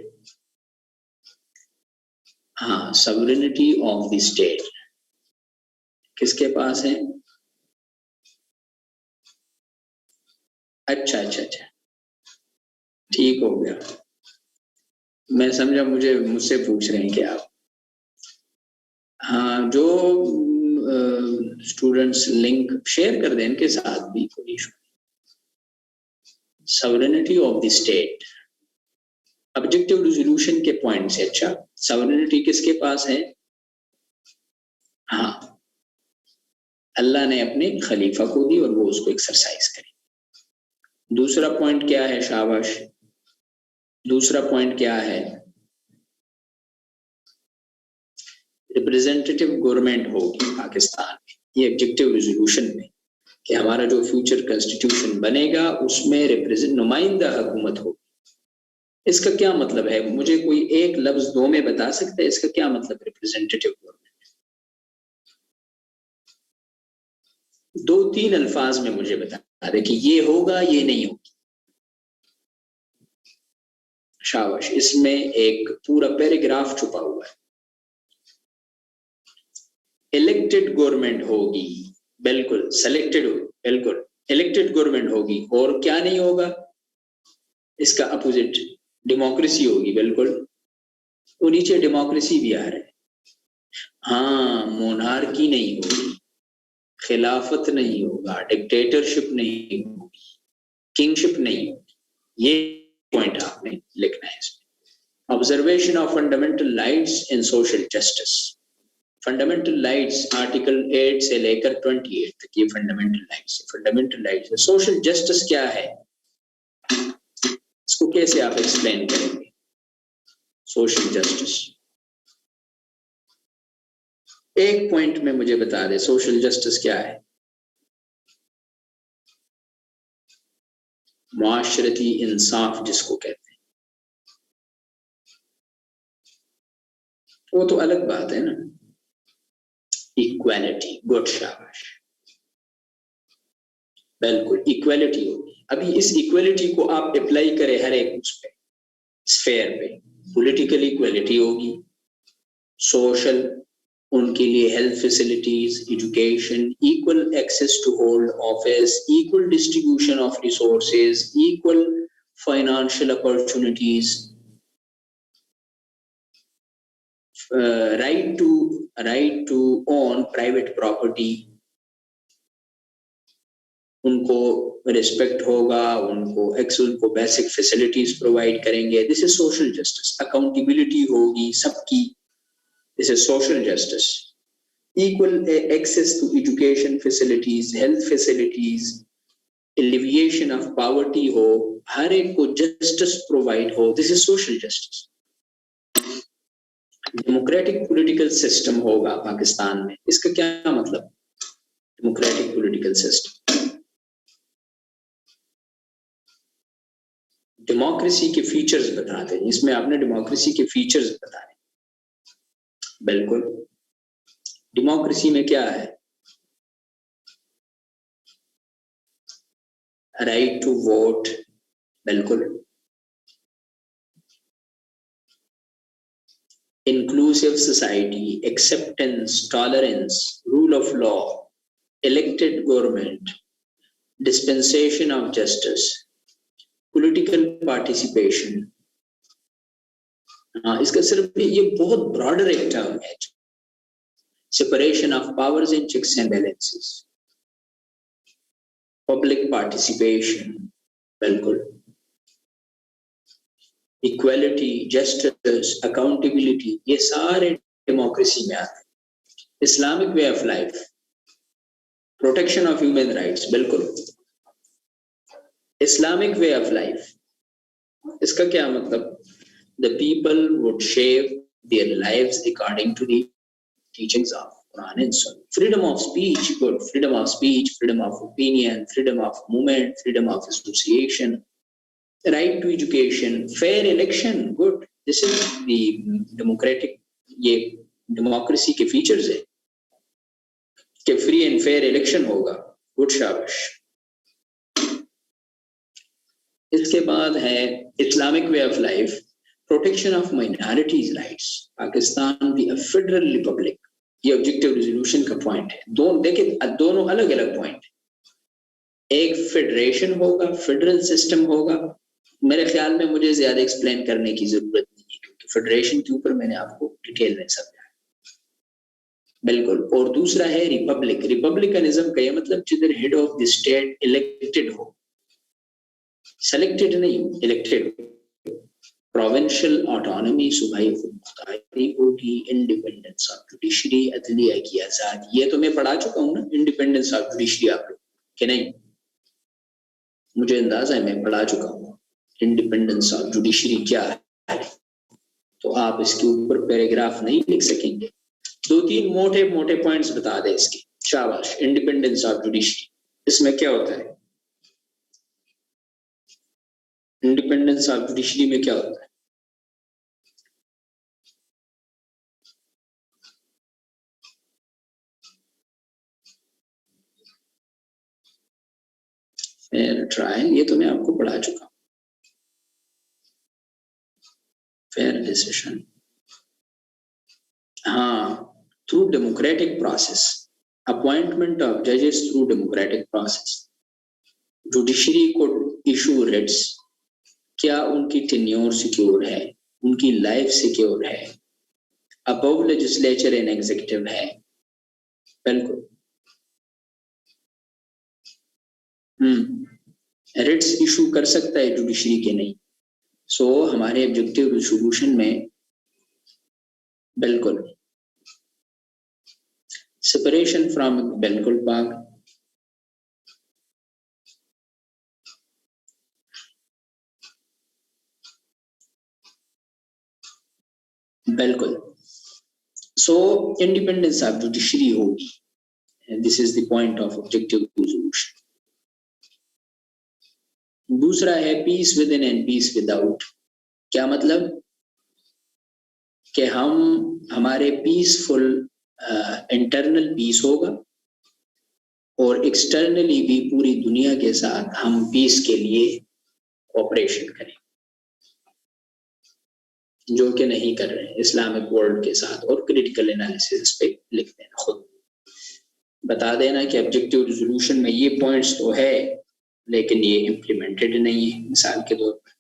हाँ, सॉवरेनिटी ऑफ द स्टेट किसके पास है? अच्छा अच्छा अच्छा, ठीक हो गया, मैं समझा मुझसे पूछ रहे हैं कि आप। हाँ, जो स्टूडेंट्स लिंक शेयर कर दें इनके साथ भी कोई issue. Sovereignty of the state, objective resolution के पॉइंट से। अच्छा, सॉवरेनिटी किसके पास है? हाँ, अल्लाह ने अपने खलीफा को दी और वो उसको एक्सरसाइज करी। दूसरा पॉइंट क्या है? शाबाश, दूसरा पॉइंट क्या है? रिप्रेजेंटेटिव गवर्नमेंट होगी पाकिस्तान में, ये ऑब्जेक्टिव रेजोल्यूशन में, कि हमारा जो फ्यूचर कॉन्स्टिट्यूशन बनेगा उसमें रिप्रेजेंट नुमाइंदा हुकूमत होगी। इसका क्या मतलब है? मुझे कोई एक लफ्ज दो में बता सकते हैं इसका क्या मतलब? रिप्रेजेंटेटिव गवर्नमेंट दो तीन अल्फाज में मुझे बता दे कि ये होगा ये नहीं होगी। शाबाश, इसमें एक पूरा पैराग्राफ छुपा हुआ है। इलेक्टेड गवर्नमेंट होगी, बिल्कुल। सेलेक्टेड, बिल्कुल। इलेक्टेड गवर्नमेंट होगी, और क्या नहीं होगा? इसका अपोजिट डेमोक्रेसी होगी, बिल्कुल। तो नीचे डेमोक्रेसी भी आ रहा है। हाँ, मोनार्की नहीं होगी, खिलाफत नहीं होगा, डिक्टेटरशिप नहीं होगी, किंगशिप नहीं होगी। ये पॉइंट आपने लिखना है इसमें। Observation of fundamental rights and social justice. Fundamental rights article 8 से लेकर 28 तक ये fundamental rights. Fundamental rights, social justice क्या है? इसको कैसे आप एक्सप्लेन करेंगे? सोशल जस्टिस एक पॉइंट में मुझे बता दे, सोशल जस्टिस क्या है? मुआशरती इंसाफ जिसको कहते हैं, वो तो अलग बात है ना। इक्वालिटी, गुड, शाबाश, बिल्कुल इक्वालिटी होगी। अभी इस इक्वालिटी को आप अप्लाई करें हर एक उस पे, स्फेयर पे। पॉलिटिकल इक्वालिटी होगी, सोशल, उनके लिए health facilities, education, equal access to hold office, equal distribution of resources, equal financial opportunities, right to own private property, उनको रिस्पेक्ट होगा, उनको बेसिक फैसिलिटीज प्रोवाइड करेंगे। This is social justice. Accountability होगी सबकी, this is social justice. Equal access to education facilities, health facilities, alleviation of poverty हो, हर एक को जस्टिस प्रोवाइड हो, this is social justice. Democratic political system होगा पाकिस्तान में, इसका क्या मतलब? डेमोक्रेटिक पॉलिटिकल सिस्टम, डेमोक्रेसी के फीचर्स बताते हैं इसमें। आपने डेमोक्रेसी के फीचर्स बताए, बिल्कुल। डेमोक्रेसी में क्या है? राइट टू वोट, बिल्कुल। Inclusive society, acceptance, tolerance, rule of law, elected government, dispensation of justice, political participation. इसका सिर्फ ये बहुत ब्रॉडर एक टर्म है। Separation of powers in checks and balances, public participation, बिल्कुल। इक्वालिटी, जस्टिस, अकाउंटेबिलिटी, ये सारे डेमोक्रेसी में आते हैं। Islamic way of life, protection of human rights, बिल्कुल। इस्लामिक वे ऑफ लाइफ, इसका क्या मतलब? The people would shape their lives according to the teachings of Quran and Sunnah. Freedom of speech, good. Freedom of speech, freedom of opinion, freedom of movement, freedom of association, right to education, fair election, good. This is the democratic, ये democracy के features है कि free and fair election होगा, good, शाबाश। इसके बाद है Islamic way of life, protection of minorities rights. Pakistan भी फेडरल रिपब्लिक, ये ऑब्जेक्टिव रेजोल्यूशन का पॉइंट है। देखिए दोनों अलग अलग पॉइंट। एक फेडरेशन होगा, फेडरल सिस्टम होगा। मेरे ख्याल में मुझे ज्यादा एक्सप्लेन करने की जरूरत नहीं है, क्योंकि फेडरेशन के ऊपर मैंने आपको डिटेल में समझाया, बिल्कुल। और दूसरा है रिपब्लिक। रिपब्लिकनिज्म का ये मतलब जिधर head of the state elected हो, सेलेक्टेड नहीं, इलेक्टेड। प्रोविंशियल ऑटोनॉमी, सूबाई खुद मुख्तारी होगी, इंडिपेंडेंस ऑफ जुडिशरी, अदलिया की आजादी। ये तो मैं पढ़ा चुका हूँ ना, इंडिपेंडेंस ऑफ जुडिशरी, आप लोग कि नहीं? मुझे अंदाजा है मैं पढ़ा चुका हूँ इंडिपेंडेंस ऑफ जुडिशरी क्या है। तो आप इसके ऊपर पैराग्राफ नहीं लिख सकेंगे, 2-3 मोटे मोटे पॉइंट्स बता दे इसके। शाबाश। इंडिपेंडेंस ऑफ जुडिशरी, इसमें क्या होता है? इंडिपेंडेंस ऑफ जुडिशरी में क्या होता है? फेयर ट्रायल, ये तो मैं आपको पढ़ा चुका हूँ। फेयर डिसीजन, हाँ, through democratic process, appointment of जजेस थ्रू डेमोक्रेटिक प्रोसेस, जुडिशरी को इशू रिट्स, क्या उनकी टेन्योर सिक्योर है, उनकी लाइफ सिक्योर है, अबव लेजिस्लेचर एंड एग्जीक्यूटिव है। बिल्कुल। रिट्स इशू कर सकता है जुडिशरी के नहीं। सो हमारे ऑब्जेक्टिव रिजोल्यूशन में बिल्कुल सेपरेशन फ्रॉम, बिल्कुल पाक, बिल्कुल। सो इंडिपेंडेंस ऑफ जुडिशरी होगी, this is the point of objective resolution. दूसरा है peace within and peace without. क्या मतलब? कि हमारे पीसफुल इंटरनल पीस होगा और एक्सटर्नली भी पूरी दुनिया के साथ हम पीस के लिए ऑपरेशन करें, जो कि नहीं कर रहे हैं इस्लामिक वर्ल्ड के साथ। और क्रिटिकल एनालिसिस पे लिख देना, खुद बता देना कि ऑब्जेक्टिव रिजोल्यूशन में ये पॉइंट्स तो है लेकिन ये इम्प्लीमेंटेड नहीं है, मिसाल के तौर पर।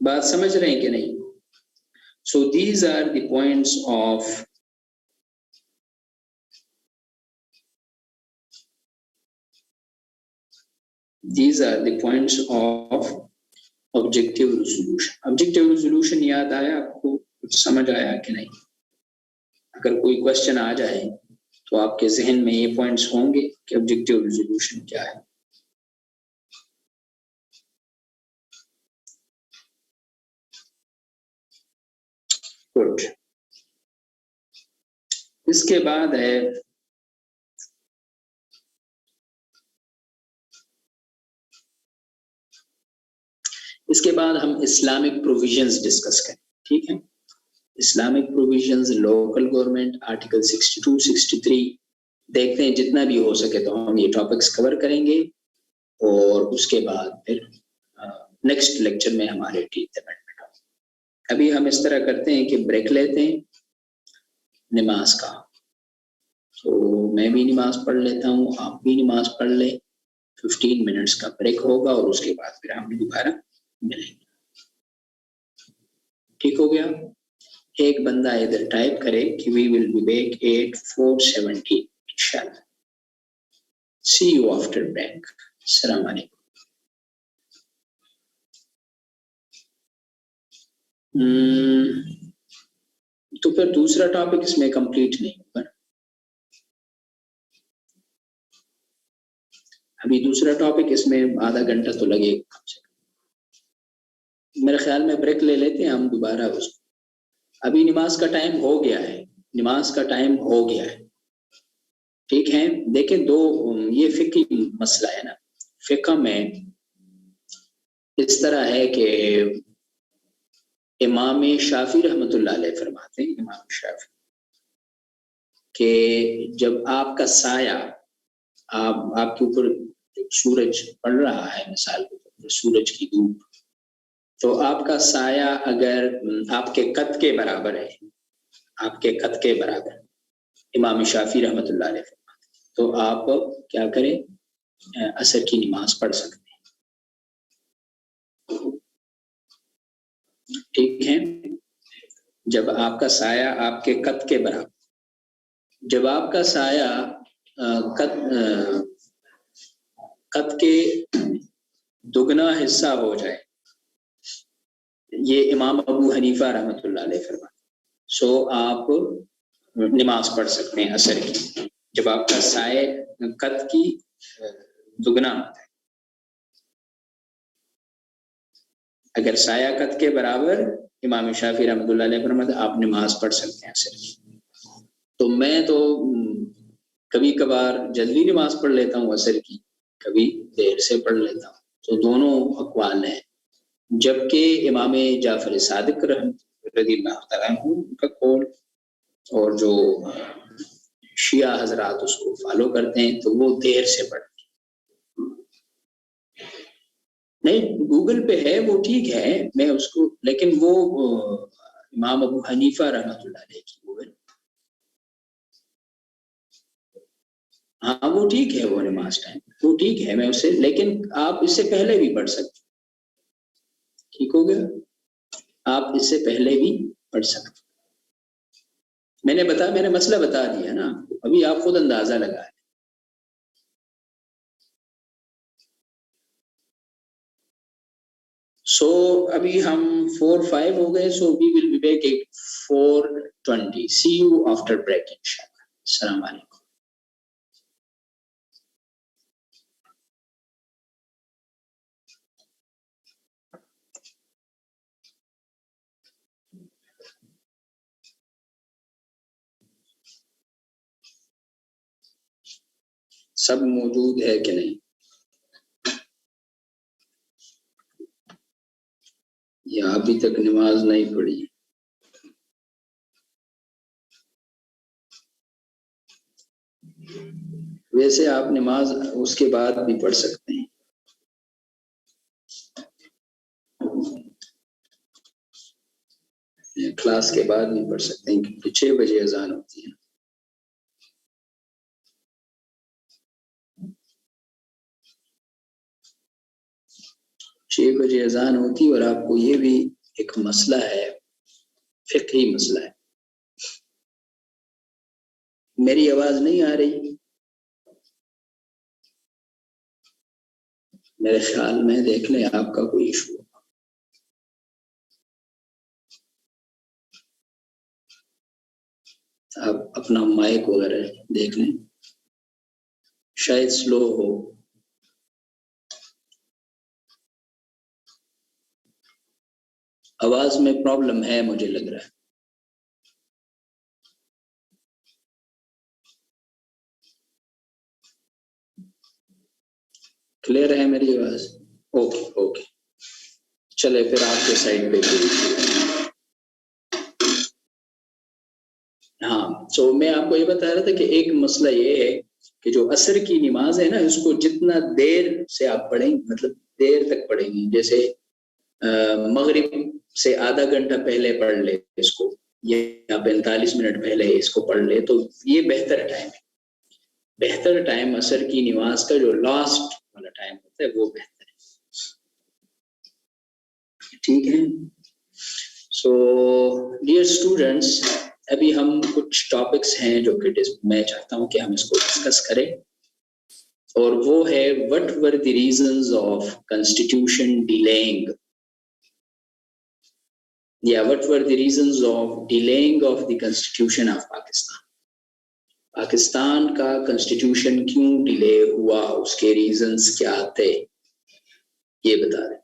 बात समझ रहे हैं कि नहीं? So these are the points of these are the points of objective resolution। objective resolution याद आया आपको? कुछ समझ आया कि नहीं? अगर कोई क्वेश्चन आ जाए तो आपके जहन में ये पॉइंट्स होंगे कि ऑब्जेक्टिव रिजोल्यूशन क्या है। गुड। इसके बाद है इसके बाद हम इस्लामिक प्रोविजंस डिस्कस करें, ठीक है? Islamic provisions, local government, article 62, 63 देखते हैं, जितना भी हो सके तो हम ये टॉपिक्स कवर करेंगे और उसके बाद फिर नेक्स्ट लेक्चर में हमारे टीथ अमेंडमेंट होगा। अभी हम इस तरह करते हैं कि ब्रेक लेते हैं नमाज का, तो मैं भी नमाज पढ़ लेता हूँ, आप भी नमाज पढ़ ले, 15 मिनट्स का ब्रेक होगा और उसके बाद फिर हम दोबारा मिलेंगे। ठीक हो गया? एक बंदा इधर टाइप करे कि वी विल बी बैक 8:4:17 इंशाल्लाह। सी यू आफ्टर ब्रेक। अस्सलाम वालेकुम। तो फिर दूसरा टॉपिक इसमें कंप्लीट नहीं होगा। अभी दूसरा टॉपिक इसमें आधा घंटा तो लगेगा कम से कम। मेरे ख्याल में ब्रेक ले लेते हैं हम दोबारा उसको। अभी नमाज का टाइम हो गया है, नमाज का टाइम हो गया है, ठीक है? देखें, दो ये फिकी मसला है ना, फिका में इस तरह है कि इमाम शाफी रहमतुल्लाह अलैह फरमाते हैं, इमाम शाफी, कि जब आपका साया आपके ऊपर सूरज पड़ रहा है, मिसाल के तौर पर सूरज की धूप, तो आपका साया अगर आपके कद के बराबर है, आपके कद के बराबर, इमाम शाफी रहमतुल्लाह अलैह फरमाते हैं, तो आप क्या करें? असर की नमाज पढ़ सकते हैं, ठीक है? जब आपका साया आपके कद के बराबर, जब आपका साया कद के दुगना हिस्सा हो जाए, ये इमाम अबू हनीफा रहमतुल्लाह अलैह फरमाते। सो आप नमाज पढ़ सकते हैं असर की जब आपका साए कद की दुगना होता है। अगर साया कद के बराबर इमाम शाफी रहमतुल्लाह अलैह फरमाते आप नमाज पढ़ सकते हैं असर की। तो मैं तो कभी कभार जल्दी नमाज पढ़ लेता हूँ असर की, कभी देर से पढ़ लेता हूँ, तो दोनों अक़वाल हैं। जबकि इमाम जाफर सादिक रज़ियल्लाहु तआला अन्हु का कौल और जो शिया हजरात उसको फॉलो करते हैं तो वो देर से पढ़ते हैं। नहीं, गूगल पे है वो, ठीक है, मैं उसको, लेकिन वो इमाम अबू हनीफा रहमतुल्लाह अलैह की गूगल, हाँ वो ठीक है, वो नमाज टाइम वो ठीक है, मैं उससे, लेकिन आप इससे पहले भी पढ़ सकते, ठीक हो गया, आप इससे पहले भी पढ़ सकते। मैंने मसला बता दिया ना, अभी आप खुद अंदाजा लगाएं। सो अभी हम 4-5 हो गए, so we will be back at 4:20। See you after break इंशाल्लाह। अस्सलाम वालेकुम। सब मौजूद है कि नहीं, या अभी तक नमाज नहीं पढ़ी? वैसे आप नमाज उसके बाद भी पढ़ सकते हैं, क्लास के बाद भी पढ़ सकते हैं, क्योंकि 6 बजे अजान होती है। 6 बजे अजान होती, और आपको ये भी एक मसला है, फिक़ही मसला है। मेरी आवाज नहीं आ रही? मेरे ख्याल में देख लें आपका कोई इशू, आप अपना माइक वगैरह देख लें, शायद स्लो हो। आवाज में प्रॉब्लम है मुझे लग रहा है। क्लियर है मेरी आवाज? ओके ओके, चले फिर आपके साइड पे कोई। हाँ, तो मैं आपको ये बता रहा था कि एक मसला ये है कि जो असर की नमाज है ना, इसको जितना देर से आप पढ़ेंगे, मतलब देर तक पढ़ेंगे, जैसे मगरिब से आधा घंटा पहले पढ़ ले इसको, या 45 मिनट पहले इसको पढ़ ले, तो ये बेहतर टाइम है। बेहतर टाइम असर की नमाज का जो लास्ट वाला टाइम होता है वो बेहतर है, ठीक है। सो डियर स्टूडेंट्स, अभी हम कुछ टॉपिक्स हैं जो कि मैं चाहता हूं कि हम इसको डिस्कस करें, और वो है what were the reasons of constitution delaying, या what were the reasons of delaying of the constitution of Pakistan. Pakistan का कॉन्स्टिट्यूशन क्यों डिले हुआ, उसके रीजंस क्या थे, ये बता दें।